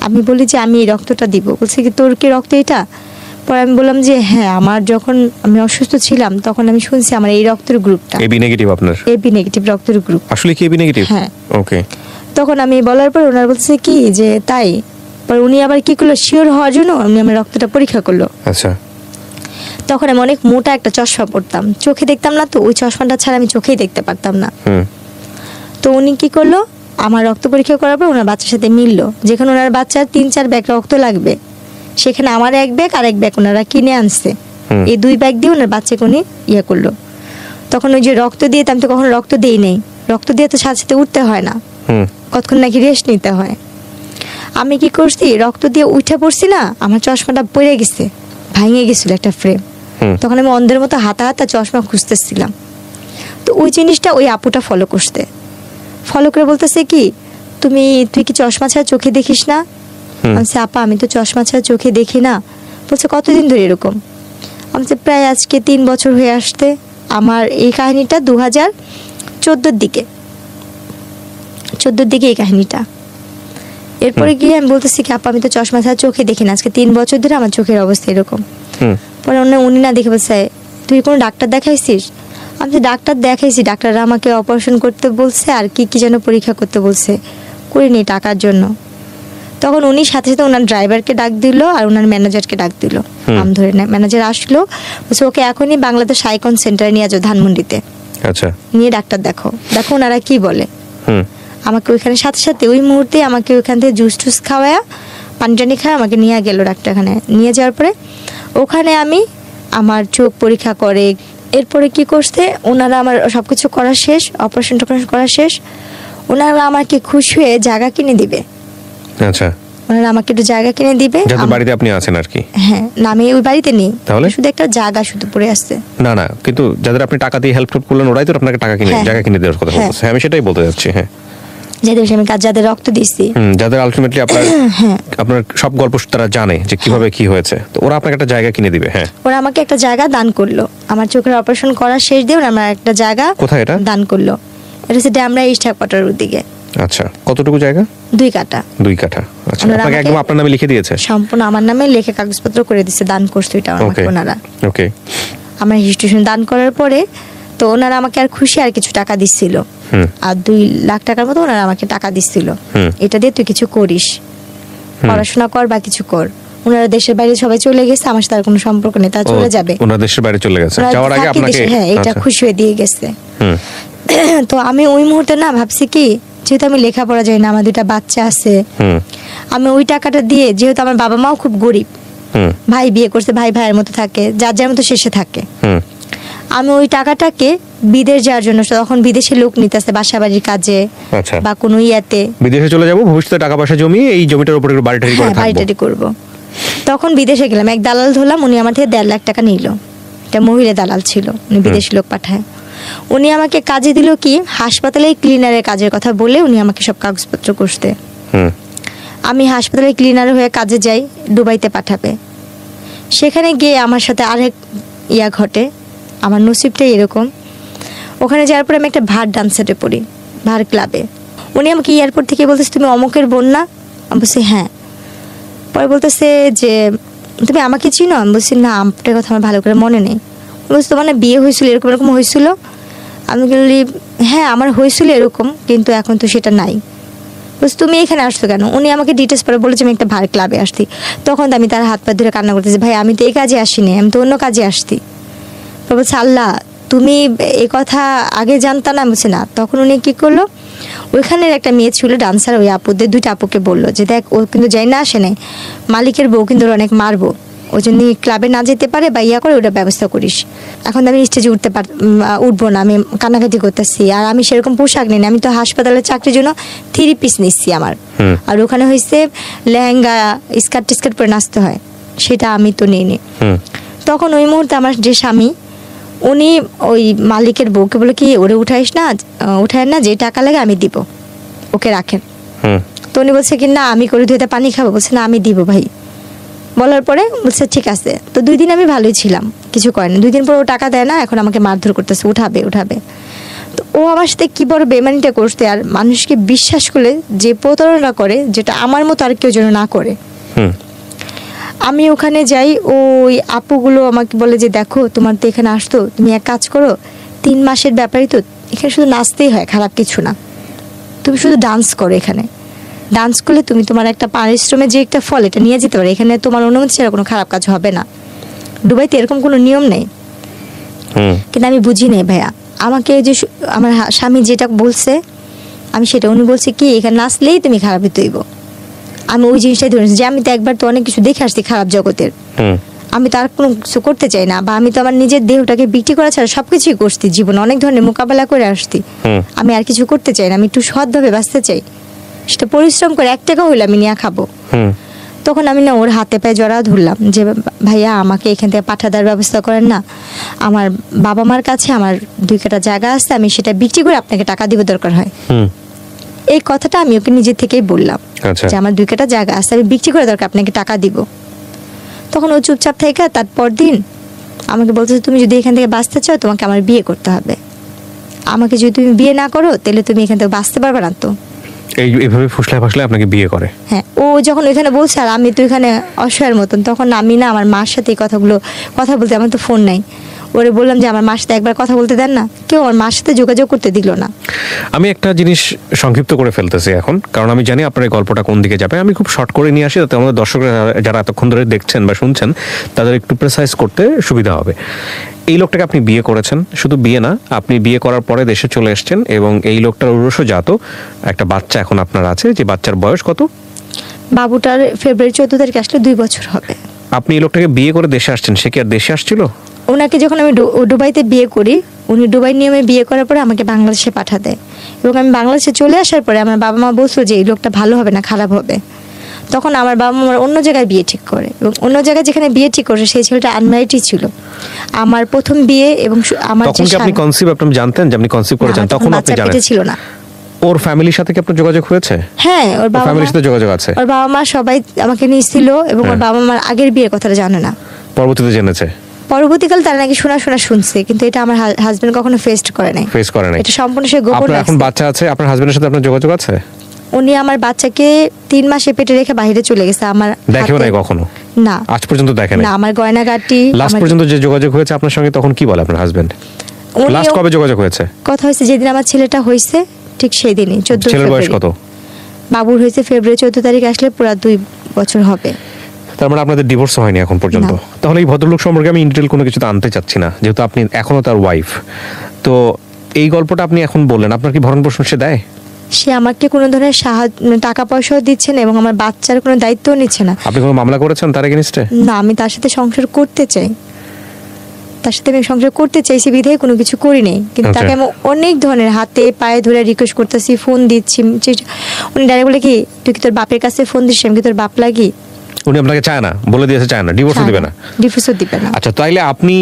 আমি বলি যে আমি এই রক্তটা দিব। বলছে কি তোর কি রক্ত এটা? পরে আমি বললাম যে হ্যাঁ আমার যখন আমি অসুস্থ ছিলাম তখন আমি শুনছি আমার এই রক্তের গ্রুপটা AB নেগেটিভ। আপনার AB নেগেটিভ রক্তের গ্রুপ? আসলে কি AB নেগেটিভ? হ্যাঁ। ওকে। তখন আমি বলার পর ওনার বলছে কি যে তাই। পরে উনি আবার কি করলো, শিওর হওয়ার জন্য উনি আমার রক্তটা পরীক্ষা করলো। আচ্ছা। তখন আমি অনেক মোটা একটা চশমা পরতাম, চোখে দেখতাম না, তো ওই চশমাটা ছাড়া আমি চোখেই দেখতে পারতাম না। তো উনি কি করলো, আমার রক্ত পরীক্ষা করার পর ওনার বাচ্চার সাথে মিললো, যেখানে ওনার বাচ্চার 3-4 ব্যাগ রক্ত লাগবে, সেখানে আমার 1 ব্যাগ আর 1 ব্যাগ ওনারা কিনে আনছে। এই 2 ব্যাগ দিয়ে ওনার বাচ্চাকে উনি ইয়ে করলো। তখন ওই যে রক্ত দিয়ে, আমি তো কখনো রক্ত দিই নেই, রক্ত দিয়ে তো সাথে সাথে উঠতে হয় না, কতক্ষণ নাকি রেস্ট নিতে হয়। আমি কি করছি, রক্ত দিয়ে উঠে পড়ছি না, আমার চশমাটা পড়ে গেছে, ভাঙে গেছিল একটা ফ্রেম। তখন আমি অন্ধের মতো হাতা হাতা চশমা খুঁজতেছিলাম। তো ওই জিনিসটা ওই আপুটা ফলো করে বলতেছে কি তুই কি চশমা ছাড়া চোখে দেখিস না? আমি আপা আমি তো চশমা ছাড়া চোখে দেখি না। বলছে কতদিন ধরে এরকম? আমি প্রায় আজকে 3 বছর হয়ে আসতে। আমার এই কাহিনীটা 2014 দিকে এই কাহিনীটা। এরপরে গিয়ে আমি বলতেছি কি আপা আমি তো চশমা ছাড়া চোখে দেখি না, আজকে 3 বছর ধরে আমার চোখের অবস্থা এরকম। পরে উনি না দেখে বলছে তুই কোনো ডাক্তার দেখাইছিস? আমি ডাক্তার দেখাইছি, ডাক্তাররা আমাকে অপারেশন করতে বলছে আর কি যেন পরীক্ষা করতে বলছে, করিনি টাকার জন্য। তখন উনি সাথে সাথে ওনার ড্রাইভারকে ডাক দিল আর ওনার ম্যানেজারকে ডাক দিল, নাম ধরে না। ম্যানেজার আসলো, বলছে ওকে এখনই বাংলাদেশ আইকন সেন্টারে নিয়ে যাও ধানমন্ডিতে। আচ্ছা। নিয়ে ডাক্তার দেখো ওনারা কি বলে। আমাকে ওইখানে সাথে সাথে ওই মুহূর্তে আমাকে ওইখান থেকে জুস টুস খাওয়ায়া পানি টানি খাওয়া আমাকে নিয়ে গেল ডাক্তারখানায়। নিয়ে যাওয়ার পরে ওখানে আমি আমার চোখ পরীক্ষা করে, এরপরে কি করছে ওনারা আমার সবকিছু করা শেষ, অপারেশন করা শেষ, ওনারা আমাকে খুশি হয়ে জায়গা কিনে দিবে। আচ্ছা। ওনারা আমাকে একটু জায়গা কিনে দিবে। যাদের বাড়িতে আপনি আছেন আর কি? হ্যাঁ, না আমি ওই বাড়িতে নেই, তাহলে শুধু একটা জায়গা শুধু পড়ে আছে। না কিন্তু যাদের আপনি টাকা দিয়ে হেল্প করলেন ওরাই তো আপনাকে টাকা কিনে জায়গা কিনে দেওয়ার কথা বলতেছে। আমি সেটাই বলতে যাচ্ছি। হ্যাঁ, যাদের আমি কাজ, যাদের রক্ত দিয়েছি, যাদের আলটিমেটলি আপনার সব গল্প তারা জানে যে কিভাবে কি হয়েছে, তো ওরা আপনাকে একটা জায়গা কিনে দিবে। হ্যাঁ, ওরা আমাকে একটা জায়গা দান করলো। আমার চোখের অপারেশন করার শেষ দিয়ে ওরা আমার একটা জায়গা, কোথায় এটা দান করলো? এটা হচ্ছে ড্যামরা ইস্ট হেডকোয়ার্টার দিকে। আচ্ছা, কতটুকু জায়গা? 2 কাঠা। 2 কাঠা। আচ্ছা, আপনাকে একদম আপনার নামে লিখে দিয়েছে? সম্পূর্ণ আমার নামে লিখে কাগজপত্র করে দিয়েছে, দান করছে এটা আমাকে ওনারা। ওকে। আমার রেজিস্ট্রেশন দান করার পরে তো ওনারা আমাকে আর খুশি আর কিছু টাকা দিচ্ছিল, আর 2 লাখ টাকার মতো ওনারা আমাকে টাকা দিচ্ছিল, এটা দিয়ে তুই কিছু করিস, পড়াশোনা কর বা কিছু কর। ওনারা দেশের বাইরে সবাই চলে গেছে, আমার সাথে আর কোনো সম্পর্ক নেই, তারা চলে যাবে। ওনারা দেশের বাইরে চলে গেছে, যাওয়ার আগে আপনাকে হ্যাঁ এটা খুশি হয়ে দিয়ে গেছে। তো আমি ওই মুহূর্তে না ভাবছি কি, যেহেতু আমি লেখাপড়া জানি না, আমার 2টা বাচ্চা আছে, আমি ওই টাকাটা দিয়ে, যেহেতু আমার বাবা মাও খুব গরিব, ভাই বিয়ে করছে, ভাই ভাইয়ের মতো থাকে, যার যার মতো শেষে থাকে, আমি ওই টাকাটাকে বিদেশ যাওয়ার জন্য, তখন বিদেশে লোক নিতে আসতে বাসা বাড়ির কাজে বা কোনো ইয়াতে, বিদেশে চলে যাব, ভবিষ্যতে টাকা পয়সা জমিয়ে এই জমিটার উপরে বাড়িটারি করে থাকবো, বাড়িটারি করব। তখন বিদেশে গেলাম, এক দালাল ধরলাম, উনি আমার থেকে 1.5 লাখ টাকা নিল। এটা মহিলা দালাল ছিল, উনি বিদেশি লোক পাঠায়। উনি আমাকে কাজে দিল কি, হাসপাতালে ক্লিনারের কাজের কথা বলে উনি আমাকে সব কাগজপত্র করতে। আমি হাসপাতালে ক্লিনার হয়ে কাজে যাই, দুবাইতে পাঠাবে। সেখানে গিয়ে আমার সাথে আরেক ইয়া ঘটে, আমার নসিবটাই এরকম। ওখানে যাওয়ার পরে আমি একটা ভার ডান্সারে পড়ি, ভার ক্লাবে। উনি আমাকে এয়ারপোর্ট থেকে বলতেছে, তুমি অমুকের বোন না? আমি বলছি হ্যাঁ। পরে বলতেছে যে তুমি আমাকে চিনো? আমি বলছি না, আপনার কথা আমার ভালো করে মনে নেই। বলছি তোমার না বিয়ে হয়েছিল, এরকম এরকম হয়েছিল? আমি বলি হ্যাঁ আমার হয়েছিল এরকম, কিন্তু এখন তো সেটা নাই। বলছি তুমি এখানে আসছো কেন? উনি আমাকে ডিটেলস পরে বলেছে আমি একটা ভার ক্লাবে আসছি। তখন আমি তার হাত পা ধরে কান্না করতেছি, ভাই আমি তো এই কাজে আসিনি, আমি তো অন্য কাজে আসছি। বলছে আল্লাহ, তুমি এই কথা আগে জানতা না? বলছে না। তখন উনি কি করলো, ওইখানের একটা মেয়ে ছিল ডান্সার, ওই আপুদের 2টা আপুকে বললো যে দেখ ও কিন্তু যাই না আসে নাই, মালিকের বউ কিন্তু অনেক মারবো, ওই জন্য ক্লাবে না যেতে পারে বা ইয়া করে, ওটা ব্যবস্থা করিস। এখন আমি স্টেজে উঠবো না, আমি কান্নাকাটি করতেছি, আর আমি সেরকম পোশাক নিই, আমি তো হাসপাতালের চাকরির জন্য 3 পিস নিচ্ছি আমার, আর ওখানে হয়েছে লেহেঙ্গা স্কার্ট টিস্কার্ট পরে নাচতে হয়, সেটা আমি তো নিইনি। তখন ওই মুহূর্তে আমার যে স্বামী, উনি ওই মালিকের বউকে বলে কি ওরে উঠাইস না, উঠায় না, যে টাকা লাগে আমি দিব, ওকে রাখেন। তো উনি বলছে কি না আমি করে ধুয়ে পানি খাবো? বলছে না আমি দিব ভাই। বলার পরে বলছে ঠিক আছে। তো 2 দিন আমি ভালোই ছিলাম, কিছু করে না। 2 দিন পর ও টাকা দেয় না, এখন আমাকে মারধর করতেছে, উঠাবে। তো ও আমার সাথে কি বড় বেমানিটা করতে, আর মানুষকে বিশ্বাস করলে যে প্রতারণা করে, যেটা আমার মতো আর কেউ যেন না করে। আমি ওখানে যাই, ওই আপুগুলো আমাকে বলে যে দেখো তোমার তো এখানে আসতো, তুমি এক কাজ করো, 3 মাসের ব্যাপারই তো, এখানে শুধু নাচতেই হয়, খারাপ কিছু না, তুমি শুধু ডান্স করো। এখানে ডান্স করলে তুমি তোমার একটা পারিশ্রমের যে একটা ফল, এটা নিয়ে যেতে পারো, এখানে তোমার অনুমতি ছাড়া কোনো খারাপ কাজ হবে না। দুবাইতে এরকম কোনো নিয়ম নেই। কিন্তু আমি বুঝি নাই ভাইয়া, আমাকে যে আমার স্বামী যেটা বলছে আমি সেটা, উনি বলছে কি এখানে নাচলেই তুমি খারাপই তৈব। আমি ওই জিনিসটাই ধরেছি যে আমি তো একবার তো অনেক কিছু দেখে আসছি খারাপ জগতের, আমি তো আর কোনো কিছু করতে চাই না, বা আমি তো আমার নিজের দেহটাকে বিক্রি করা ছাড়া সবকিছুই করছি, জীবনে অনেক ধরনের মোকাবেলা করে আসছি, আমি আর কিছু করতে চাই না, আমি একটু সৎভাবে বাঁচতে চাই, সেটা পরিশ্রম করে 1 টাকা হইলে আমি নিয়ে খাবো। তখন আমি না ওর হাতে পায়ে জড়া ধরলাম যে ভাইয়া আমাকে এখান থেকে পাঠা দেওয়ার ব্যবস্থা করেন না, আমার বাবা মার কাছে আমার 2 কাঠা জায়গা আছে, আমি সেটা বিক্রি করে আপনাকে টাকা দিব দরকার হয়। এই কথাটা আমি ওকে নিজে থেকেই বললাম যে আমার 2 কাঠা জায়গা আছে, আমি বিক্রি করে দরকার আপনাকে টাকা দিব। তখন ও চুপচাপ থেকে তারপর দিন আমাকে বলছে তুমি যদি এখান থেকে বাঁচতে চাও তোমাকে আমার বিয়ে করতে হবে, আমাকে যদি তুমি বিয়ে না করো তাহলে তুমি এখান থেকে বাঁচতে পারবে না। তো এইভাবে ফুসলায় ফাসলায় আপনাকে বিয়ে করে। হ্যাঁ, ও যখন ওইখানে বলছে আর আমি তো এখানে অসহায়ের মতন, তখন আমি না আমার মার সাথে এই কথাগুলো কথা বলতে, আমার তো ফোন নাই, ওরে বললাম যে আমার মার সাথে একবার কথা বলতে দেন না, কেউ আমার মার সাথে যোগাযোগ করতে দিল না। আমি একটা জিনিস সংক্ষিপ্ত করে ফেলতেছি এখন, কারণ আমি জানি আপনার এই গল্পটা কোন দিকে যাবে। আমি খুব শর্ট করে নিয়ে আসি, যাতে আমাদের দর্শকরা যারা এতক্ষণ ধরে দেখছেন বা শুনছেন তাদের একটু প্রেসাইজ করতে সুবিধা হবে। এই লোকটাকে আপনি বিয়ে করেছেন, শুধু বিয়ে না, আপনি বিয়ে করার পরে দেশে চলে এসেছেন, এবং এই লোকটার উরসজাত একটা বাচ্চা এখন আপনার আছে, যে বাচ্চার বয়স কত? বাবুটার ফেব্রুয়ারি 14 তারিখে আসলে 2 বছর হবে। আপনি এই লোকটাকে বিয়ে করে দেশে আসছেন, সে কি আর দেশে আসছিল? ওনাকে যখন আমি দুবাইতে বিয়ে করি, উনি দুবাই নিয়মে বিয়ে করার পরে আমাকে বাংলাদেশে পাঠা দেয়, এবং আমি বাংলাদেশে চলে আসার পরে আমার বাবা মা বলছিল যে এই লোকটা ভালো হবে না খারাপ হবে। তখন আমার বাবা মা অন্য জায়গায় বিয়ে ঠিক করে, এবং অন্য জায়গায় যেখানে বিয়ে ঠিক করে সেই ছেলেটা আনম্যারিডই ছিল। আমার প্রথম বিয়ে এবং আমার তখন কি আপনি কনসিভ আপনি জানতেন যে আপনি কনসিভ করেছেন? তখন আপনি জানেন ছিল না। ওর ফ্যামিলির সাথে কি আপনার যোগাযোগ হয়েছে? হ্যাঁ, ওর বাবা ফ্যামিলির সাথে যোগাযোগ আছে। ওর বাবা মা সবাই আমাকে নিয়েছিল, এবং ওর বাবা মার আগের বিয়ের কথাটা জানে না, পরবর্তীতে জেনেছে। পরবর্তীকালে তারা নাকি শোনা শুনছে, কিন্তু এটা আমার হাজবেন্ড কখনো ফেস করে নাই। এটা সম্পূর্ণ সে গোপন রাখছে। এখন বাচ্চা আছে, আপনার হাজবেন্ডের সাথে আপনার যোগাযোগ আছে? উনি আমার বাচ্চাকে 3 মাসে পেটে রেখে বাইরে চলে গেছে। আমার দেখেও নাই কখনো? না, আজ পর্যন্ত দেখেন না। আমার গয়নাগাটি লাস্ট পর্যন্ত যে যোগাযোগ হয়েছে আপনার সঙ্গে, তখন কি বলে আপনার হাজবেন্ড? লাস্ট কবে যোগাযোগ হয়েছে? কথা হয়েছে যেদিন আমার ছেলেটা হয়েছে, ঠিক সেই দিনই। 14 ছেলের বয়স কত? বাবুর হয়েছে ফেব্রুয়ারি 14 তারিখ, আসলে পুরো 2 বছর হবে। তার মানে আপনাদের ডিভোর্স হয়নি এখন পর্যন্ত? তাহলে এই ভদ্রলোক সম্পর্কে আমি ডিটেইল কোনো কিছু আনতে চাচ্ছি না, যেহেতু আপনি এখনো তার ওয়াইফ। তো এই গল্পটা আপনি এখন বললেন, আপনার কি ভরণ পোষণ সে দেয়? সে আমাকে কোনো ধরনের সাহায্য, টাকা পয়সাও দিচ্ছে না, এবং আমার বাচ্চার কোনো দায়িত্বও নিচ্ছে না। আপনি কোনো মামলা করেছেন তার এগেইনস্টে? না, আমি তার সাথে সংসার করতে চাই, তার সাথে আমি সংসার করতে চাইছি বিধায় কোনো কিছু করি নাই। কিন্তু তাকে আমি অনেক ধরনের হাতে পায়ে ধরে রিকোয়েস্ট করতেছি, ফোন দিচ্ছি। উনি ডাইরেক্ট বলে কি, তুই কি তোর বাপের কাছে ফোন দিস, আমি কি তোর বাপ লাগি? উনি আপনাকে চায় না, বলে দিয়েছে চায় না, ডিভোর্সও দিবে না? ডিভোর্সও দিবে না। আচ্ছা, তাইলে আপনি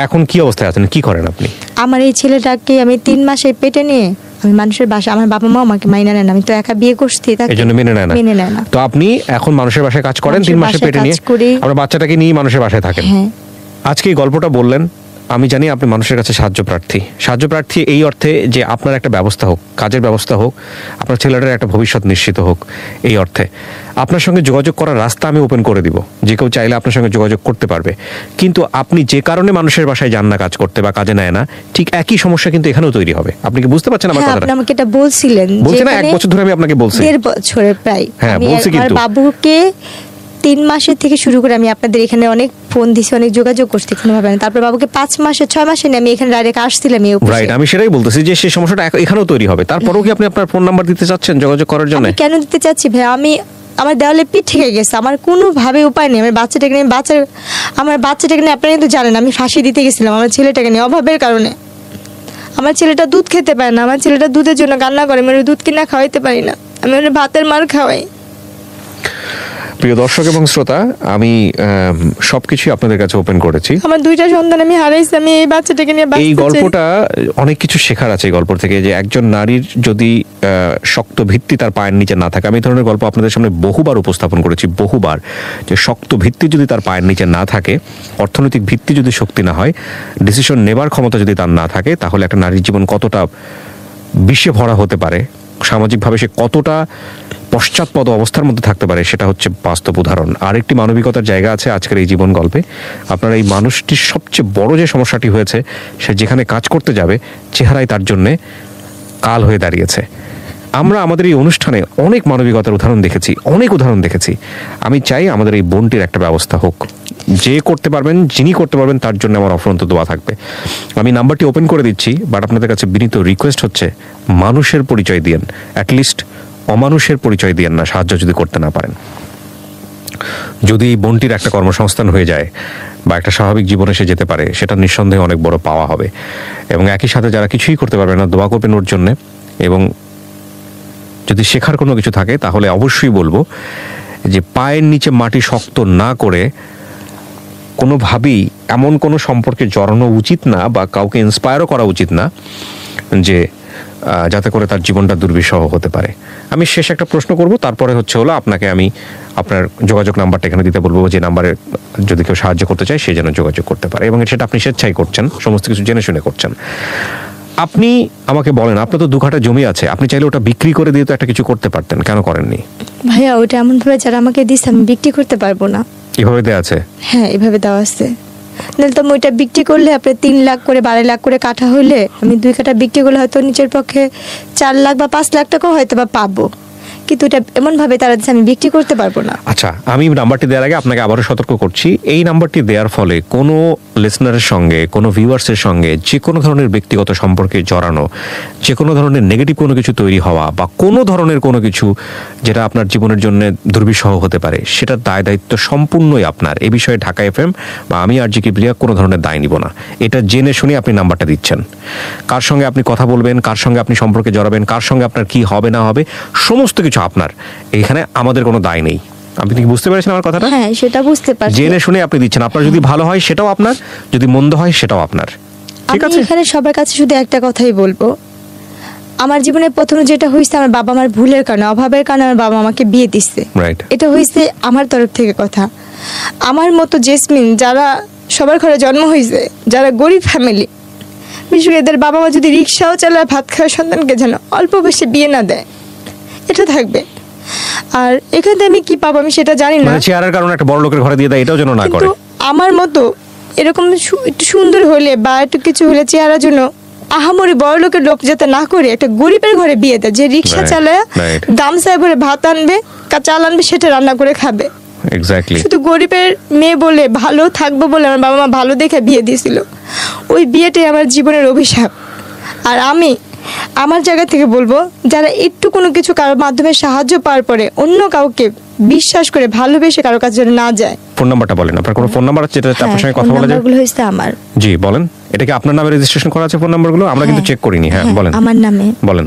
এখন কি অবস্থায় আছেন, কি করেন আপনি? আমার এই ছেলেটাকে আমি 3 মাসে পেটে নিয়ে আমি মানুষের বাসায়, আমার বাবা মা আমাকে মাইনা নেন, আমি তো একা বিয়ে করছি, এই জন্য মেনে নেয় না। তো আপনি এখন মানুষের বাসায় কাজ করেন, 3 মাসে পেটে নিয়ে আপনার বাচ্চাটাকে নিয়ে মানুষের বাসায় থাকেন। আজকে এই গল্পটা বললেন, আমি জানি আপনি মানুষের কাছে সাহায্য প্রার্থী এই অর্থে যে আপনার একটা ব্যবস্থা হোক, কাজের ব্যবস্থা হোক, আপনার ছেলেটার একটা ভবিষ্যৎ নিশ্চিত হোক। এই অর্থে আপনার সঙ্গে যোগাযোগ করার রাস্তা আমি ওপেন করে দিব, যে কেউ চাইলে আপনার সঙ্গে যোগাযোগ করতে পারবে। কিন্তু আপনি যে কারণে মানুষের বাসায় যান না কাজ করতে বা কাজে নেয় না, ঠিক একই সমস্যা কিন্তু এখানেও তৈরি হবে। আপনি কি বুঝতে পারছেন আমার কথাটা? আপনি আমাকে এটা বলছিলেন, বলছেন না 1 বছর ধরে আমি আপনাকে বলছি। 1.5 বছরের প্রায়। হ্যাঁ, বলছি। কিন্তু বাবুকে 3 মাসের থেকে শুরু করে আমি আপনাদের এখানে অনেক ফোন দিছি, অনেক যোগাযোগ করছি, কোনো ভাবে না। তারপর বাবুকে 5 মাসে 6 মাসে নিয়ে আমি এখানে ডাইরেক্ট আসছিলাম। রাইট, আমি সেটাই বলতেছি যে সেই সমস্যাটা এখানেও তৈরি হবে। তারপরেও কি আপনি আপনার ফোন নাম্বার দিতে চাচ্ছেন যোগাযোগ করার জন্য? আমি কেন দিতে চাচ্ছি ভাই, আমার দেওয়ালে পিঠ থেকে গেছে, আমার কোনোভাবে উপায় নেই। আমার বাচ্চাটাকে নিয়ে আপনারা কিন্তু জানেন আমি ফাঁসি দিতে গেছিলাম আমার ছেলেটাকে নিয়ে, অভাবের কারণে। আমার ছেলেটা দুধ খেতে পারে না, আমার ছেলেটা দুধের জন্য কান্না করে, আমি দুধ কিনা খাওয়াইতে পারি না, আমি ভাতের মার খাওয়াই। প্রিয় দর্শক এবং শ্রোতা, আমি সবকিছু আপনাদের কাছে ওপেন করেছি। আমার 2টা সন্তান আমি হারাইছি, আমি এই বাচ্চাটাকে নিয়ে বাঁচতে চাই। এই গল্পটা অনেক কিছু শেখার আছে এই গল্প থেকে, যে একজন নারীর যদি শক্ত ভিত্তি তার পায়ের নিচে না থাকে। আমি এই ধরনের গল্প আপনাদের সামনে বহুবার উপস্থাপন করেছি, বহুবার, যে শক্ত ভিত্তি যদি তার পায়ের নিচে না থাকে, অর্থনৈতিক ভিত্তি যদি শক্তি না হয়, ডিসিশন নেবার ক্ষমতা যদি তার না থাকে, তাহলে একটা নারীর জীবন কতটা বিষে ভরা হতে পারে, সামাজিকভাবে সে কতটা পশ্চাৎপদ অবস্থার মধ্যে থাকতে পারে, সেটা হচ্ছে বাস্তব উদাহরণ। আরেকটি মানবিকতার জায়গা আছে আজকের এই জীবন গল্পে। আপনার এই মানুষটির সবচেয়ে বড় যে সমস্যাটি হয়েছে, সে যেখানে কাজ করতে যাবে চেহারায় তার জন্যে কাল হয়ে দাঁড়িয়েছে। আমরা আমাদের এই অনুষ্ঠানে অনেক মানবিকতার উদাহরণ দেখেছি। আমি চাই আমাদের এই বোনটির একটা ব্যবস্থা হোক। যে করতে পারবেন, যিনি করতে পারবেন, তার জন্য আমার অফুরন্ত দোয়া থাকবে। আমি নাম্বারটি ওপেন করে দিচ্ছি, বাট আপনাদের কাছে বিনীত রিকোয়েস্ট হচ্ছে, মানুষের পরিচয় দিয়েন, অ্যাটলিস্ট অমানুষের পরিচয় দিয়েন না, সাহায্য যদি করতে না পারেন। যদি এই বোনটির একটা কর্মসংস্থান হয়ে যায় বা একটা স্বাভাবিক জীবনে সে যেতে পারে, সেটা নিঃসন্দেহে অনেক বড় পাওয়া হবে। এবং একই সাথে যারা কিছুই করতে পারবে না, দোয়া করবেন ওর জন্যে। এবং যদি শেখার কোনো কিছু থাকে, তাহলে অবশ্যই বলবো যে পায়ের নিচে মাটি শক্ত না করে কোনোভাবেই এমন কোনো সম্পর্কে জড়ানো উচিত না, বা কাউকে ইন্সপায়ারও করা উচিত না যে যাতে করে তার জীবনটা দুর্বিষহ হতে পারে। আমি শেষ একটা প্রশ্ন করব, তারপরে হলো আপনাকে আমি আপনার যোগাযোগ নাম্বারটা এখানে দিতে বলবো, যে নাম্বারে যদি কেউ সাহায্য করতে চায় সে যেন যোগাযোগ করতে পারে, এবং সেটা আপনি স্বেচ্ছায় করছেন, সমস্ত কিছু জেনে শুনে করছেন। আপনি আমাকে বলেন, আপনার তো 2 কাঠা জমি আছে, আপনি চাইলে ওটা বিক্রি করে দিয়ে তো একটা কিছু করতে পারতেন, কেন করেননি? ভাইয়া, ওটা এমন ভাবে যারা আমাকে দিচ্ছে আমি বিক্রি করতে পারবো না। এভাবে দেওয়া আছে? হ্যাঁ, এভাবে দেওয়া আছে। নাহলে তো ওইটা বিক্রি করলে আপনার 3 লাখ করে 12 লাখ করে কাঠা হইলে, আমি 2 কাঠা বিক্রি করলে হয়তো নিচের পক্ষে 4 লাখ বা 5 লাখ টাকা হয়তো বা পাবো, কিন্তু এটা এমন ভাবে তারা দিচ্ছে আমি বিক্রি করতে পারবো না। আচ্ছা, আমি নাম্বারটি দেওয়ার আগে আপনাকে আবারও সতর্ক করছি, এই নাম্বারটি দেওয়ার ফলে কোনো লিসনারের সঙ্গে, কোনো ভিউয়ার্সের সঙ্গে যে কোনো ধরনের ব্যক্তিগত সম্পর্কে জড়ানো, যে কোনো ধরনের নেগেটিভ কোনো কিছু তৈরি হওয়া, বা কোনো ধরনের কোনো কিছু যেটা আপনার জীবনের জন্য দুর্বিষহ হতে পারে, সেটার দায় দায়িত্ব সম্পূর্ণই আপনার। এ বিষয়ে ঢাকা এফএম বা আমি আর জি কিবরিয়া কোনো ধরনের দায় নিব না। এটা জেনে শুনে আপনি নাম্বারটা দিচ্ছেন। কার সঙ্গে আপনি কথা বলবেন, কার সঙ্গে আপনি সম্পর্কে জড়াবেন, কার সঙ্গে আপনার কি হবে না হবে, সমস্ত কিছু সবকিছু আপনার, এখানে আমাদের কোনো দায় নেই। আপনি কি বুঝতে পেরেছেন আমার কথাটা? হ্যাঁ, সেটা বুঝতে পারছি। জেনে শুনে আপনি দিচ্ছেন, আপনার যদি ভালো হয় সেটাও আপনার, যদি মন্দ হয় সেটাও আপনার, ঠিক আমি আছে? এখানে সবার কাছে শুধু একটা কথাই বলবো, আমার জীবনে প্রথম যেটা হয়েছে আমার বাবা আমার ভুলের কারণে, অভাবের কারণে আমার বাবা আমাকে বিয়ে দিচ্ছে, রাইট। এটা হয়েছে আমার তরফ থেকে কথা। আমার মতো জেসমিন যারা সবার ঘরে জন্ম হয়েছে, যারা গরিব ফ্যামিলি, বিশেষ করে এদের বাবা মা যদি রিক্সাও চালায় ভাত খাওয়া সন্তানকে যেন অল্প বয়সে বিয়ে না দেয়, এটা থাকবে। আর এখান থেকে আমি কি পাবো আমি সেটা জানি না, মানে চেয়ারের কারণে একটা বড় লোকের ঘরে দিয়ে দেয়, এটাও যেন না করে। কিন্তু আমার মতো এরকম একটু সুন্দর হলে বা একটু কিছু হলে চেহারার জন্য আহামরি বড় লোকের লোক যাতে না করে একটা গরিবের ঘরে বিয়ে দেয়, যে রিক্সা চালায় গামছায় ভরে ভাত আনবে, চাল আনবে, সেটা রান্না করে খাবে। এক্স্যাক্টলি। শুধু গরিবের মেয়ে বলে, ভালো থাকবো বলে আমার বাবা মা ভালো দেখে বিয়ে দিয়েছিল, ওই বিয়েটাই আমার জীবনের অভিশাপ। আর আমি আমার জায়গা থেকে বলবো, যারা একটু কোনো কিছু কারোর মাধ্যমে সাহায্য পাওয়ার পরে অন্য কাউকে বিশ্বাস করে ভালোবেসে কারোর কাছে যেন না যায়। ফোন নাম্বারটা বলেন, আপনার কোনো ফোন নাম্বার আছে যেটা আপনার সঙ্গে কথা বলা যায়? নাম্বারগুলো হচ্ছে আমার। জি বলেন, এটা কি আপনার নামে রেজিস্ট্রেশন করা আছে ফোন নাম্বারগুলো? আমরা কিন্তু চেক করিনি। হ্যাঁ বলেন। আমার নামে বলেন।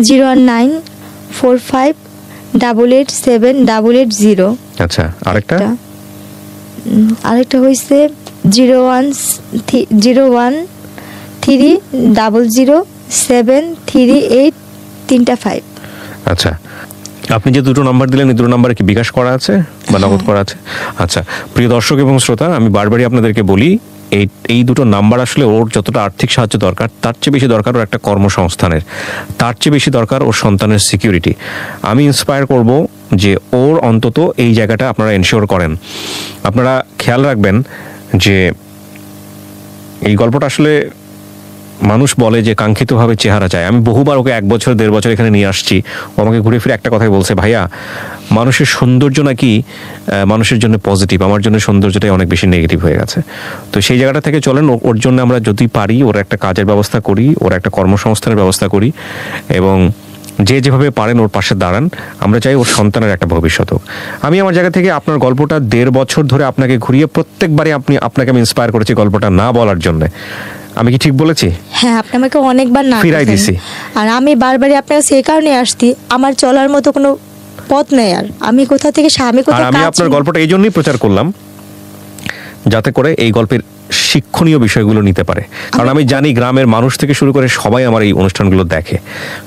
01945887880। আচ্ছা, আরেকটা হইছে 01300073835। আচ্ছা, আপনি যে দুটো নাম্বার দিলেন, এই দুটো নাম্বারে কি বিকাশ করা আছে বা নগদ করা আছে? আচ্ছা, প্রিয় দর্শক এবং শ্রোতা, আমি বারবারই আপনাদেরকে বলি, এই দুটো নাম্বার আসলে ওর যতটা আর্থিক সাহায্য দরকার, তার চেয়ে বেশি দরকার ওর একটা কর্মসংস্থানের, তার চেয়ে বেশি দরকার ওর সন্তানের সিকিউরিটি। আমি ইন্সপায়ার করব যে ওর অন্তত এই জায়গাটা আপনারা এনশিওর করেন। আপনারা খেয়াল রাখবেন যে এই গল্পটা আসলে মানুষ বলে যে কাঙ্ক্ষিতভাবে চেহারা চায়। আমি বহুবার ওকে 1 বছর 1.5 বছর এখানে নিয়ে আসছি, ও আমাকে ঘুরে ফিরে একটা কথাই বলছে, ভাইয়া মানুষের সৌন্দর্য নাকি মানুষের জন্য পজিটিভ, আমার জন্য সৌন্দর্যটাই অনেক বেশি নেগেটিভ হয়ে গেছে। তো সেই জায়গাটা থেকে চলেন, ওর জন্য আমরা যদি পারি ওর একটা কাজের ব্যবস্থা করি, ওর একটা কর্মসংস্থানের ব্যবস্থা করি, এবং যে যেভাবে পারেন ওর পাশে দাঁড়ান। আমরা চাই ওর সন্তানের একটা ভবিষ্যৎ হোক। আমি আমার জায়গা থেকে আপনার গল্পটা 1.5 বছর ধরে আপনাকে ঘুরিয়ে প্রত্যেকবারই আপনাকে আমি ইন্সপায়ার করেছি গল্পটা না বলার জন্য। আমি কি ঠিক বলেছি? হ্যাঁ, আপনি আমাকে অনেকবার না ফিরাই দিছি, আর আমি বারবারই আপনার সেই কারণে আসছি, আমার চলার মতো কোনো পথ নেই। আর আমি কোথা থেকে আমি আপনার গল্পটা এই জন্যই প্রচার করলাম যাতে করে এই গল্পের শিক্ষণীয় বিষয়গুলো নিতে পারে। কারণ আমি জানি গ্রামের মানুষ থেকে শুরু করে সবাই আমার এই অনুষ্ঠানগুলো দেখে,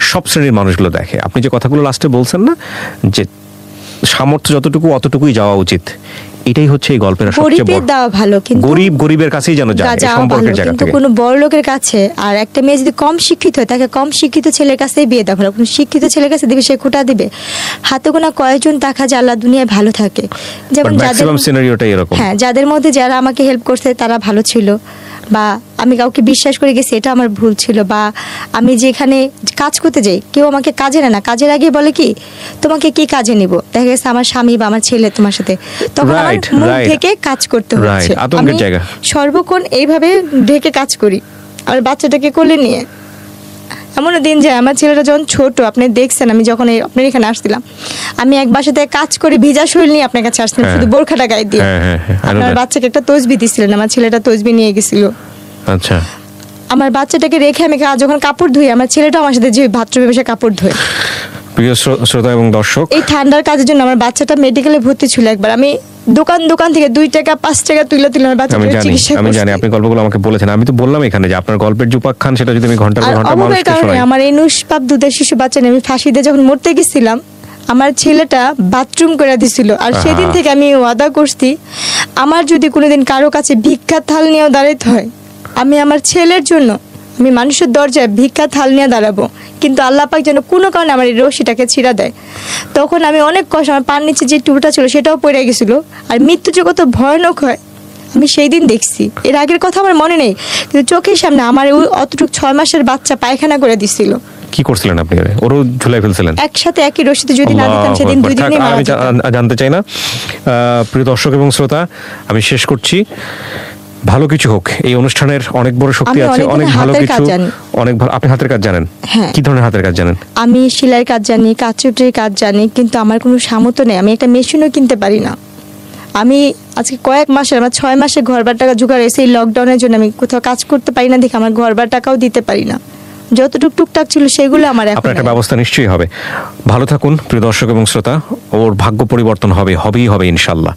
সব শ্রেণীর মানুষগুলো দেখে। আপনি যে কথাগুলো লাস্টে বলছেন না, যে সামর্থ্য যতটুকু অতটুকুই যাওয়া উচিত, এটাই হচ্ছে এই গল্পের সবচেয়ে বড়। দেওয়া ভালো, কিন্তু গরিবের কাছেই যেন যায় এই সম্পর্কের জায়গা থেকে। কোনো বড় লোকের কাছে, আর একটা মেয়ে যদি কম শিক্ষিত হয় তাকে কম শিক্ষিত ছেলের কাছেই বিয়ে দেওয়া ভালো। কোনো শিক্ষিত ছেলের কাছে দিবে সে খোঁটা দিবে। হাতে গোনা কয়েকজন টাকা যে আল্লাহ দুনিয়ায় ভালো থাকে, যেমন ম্যাক্সিমাম সিনারিওটাই এরকম। হ্যাঁ, যাদের মধ্যে যারা আমাকে হেল্প করছে তারা ভালো ছিল, বা আমি কাউকে বিশ্বাস করে গেছি এটা আমার ভুল ছিল, বা আমি যেখানে কাজ করতে যাই কেউ আমাকে কাজে নেয় না, কাজের আগে বলে কি তোমাকে কি কাজে নিব, দেখা গেছে আমার স্বামী বা আমার ছেলে তোমার সাথে, তখন আমার মন থেকে কাজ করতে হচ্ছে। আমি সর্বক্ষণ এইভাবে ঢেকে কাজ করি, আর বাচ্চাটাকে কোলে নিয়ে। এমনও দিন যায় আমার ছেলেটা যখন ছোট, আপনি দেখছেন আমি যখন আপনার এখানে আসছিলাম, আমি এক বাসাতে কাজ করে ভিজা শরীর নিয়ে আপনার কাছে আসছিলাম, শুধু বোরখাটা গায়ে দিয়ে। আপনার বাচ্চাকে একটা তসবি দিছিলেন, আমার ছেলেটা তসবি নিয়ে গেছিল। আচ্ছা, আমার বাচ্চাটাকে রেখে আমি যখন কাপড় ধুই, আমার ছেলেটা আমার সাথে যে বাথরুমে বসে কাপড় ধোয়। প্রিয় শ্রোতা এবং দর্শক, এই ঠান্ডার কাজের জন্য আমার বাচ্চাটা মেডিকেলে ভর্তি ছিল। একবার আমি দোকান থেকে 2 টাকা 5 টাকা তুলে আমার বাচ্চাটার চিকিৎসা করছি। আমি জানি আপনি গল্পগুলো আমাকে বলেছেন। আমি তো বললাম এখানে যে আপনার গল্পের যে উপাখ্যান, সেটা যদি আমি ঘন্টার পর ঘন্টা মানুষকে শোনাই। আমার এই নুসপাপ দুধের শিশু বাচ্চা নিয়ে আমি ফাঁসি দিয়ে যখন মরতে গেছিলাম, আমার ছেলেটা বাথরুম করে দিছিল। আর সেদিন থেকে আমি ওয়াদা করছি, আমার যদি কোনোদিন কারো কাছে ভিক্ষার থাল নিয়েও দাঁড়াইতে হয়, আমি আমার ছেলের জন্য আমি মানুষের দরজায় ভিক্ষা থাল নিয়ে দাঁড়াবো, কিন্তু আল্লাহ পাক যেন কোনো কারণে আমার এই রশিটাকে ছিঁড়া দেয়। তখন আমি অনেক কষ্ট, আমার পার নিচে যে টুলটা ছিল সেটাও পড়ে গেছিলো। আর মৃত্যু যে কত ভয়ানক হয় আমি সেই দিন দেখছি। এর আগের কথা আমার মনে নেই, কিন্তু চোখের সামনে আমার অতটুকু 6 মাসের বাচ্চা পায়খানা করে দিছিল। কি করছিলেন আপনি? ওরও ঝুলাই ফেলছিলেন একসাথে একই রশিতে, যদি না দিতাম সেদিন 2 দিনই মারা যেত। আমি জানতে চাই না। প্রিয় দর্শক এবং শ্রোতা, আমি শেষ করছি। ভালো কিছু হোক, এই অনুষ্ঠানের অনেক বড় শক্তি আছে, অনেক ভালো কিছু, অনেক ভালো। আপনি হাতের কাজ জানেন? কি ধরনের হাতের কাজ জানেন? আমি সেলাই কাজ জানি, কাচুটির কাজ জানি, কিন্তু আমার কোনো সামর্থ্য নেই। আমি একটা মেশিনও কিনতে পারি না। আমি আজকে কয়েক মাসের, আমার 6 মাসের ঘরবার টাকা জোগাড় হয়েছে। এই লকডাউনের জন্য আমি কোথাও কাজ করতে পারি না দেখে আমার ঘরবার টাকাও দিতে পারি না। যতটুক টুকটাক ছিল সেগুলো আমার এখন আপনার একটা নাই। ব্যবস্থা নিশ্চয়ই হবে। ভালো থাকুন প্রিয় দর্শক এবং শ্রোতা, ওর ভাগ্য পরিবর্তন হবেই হবে ইনশাল্লাহ।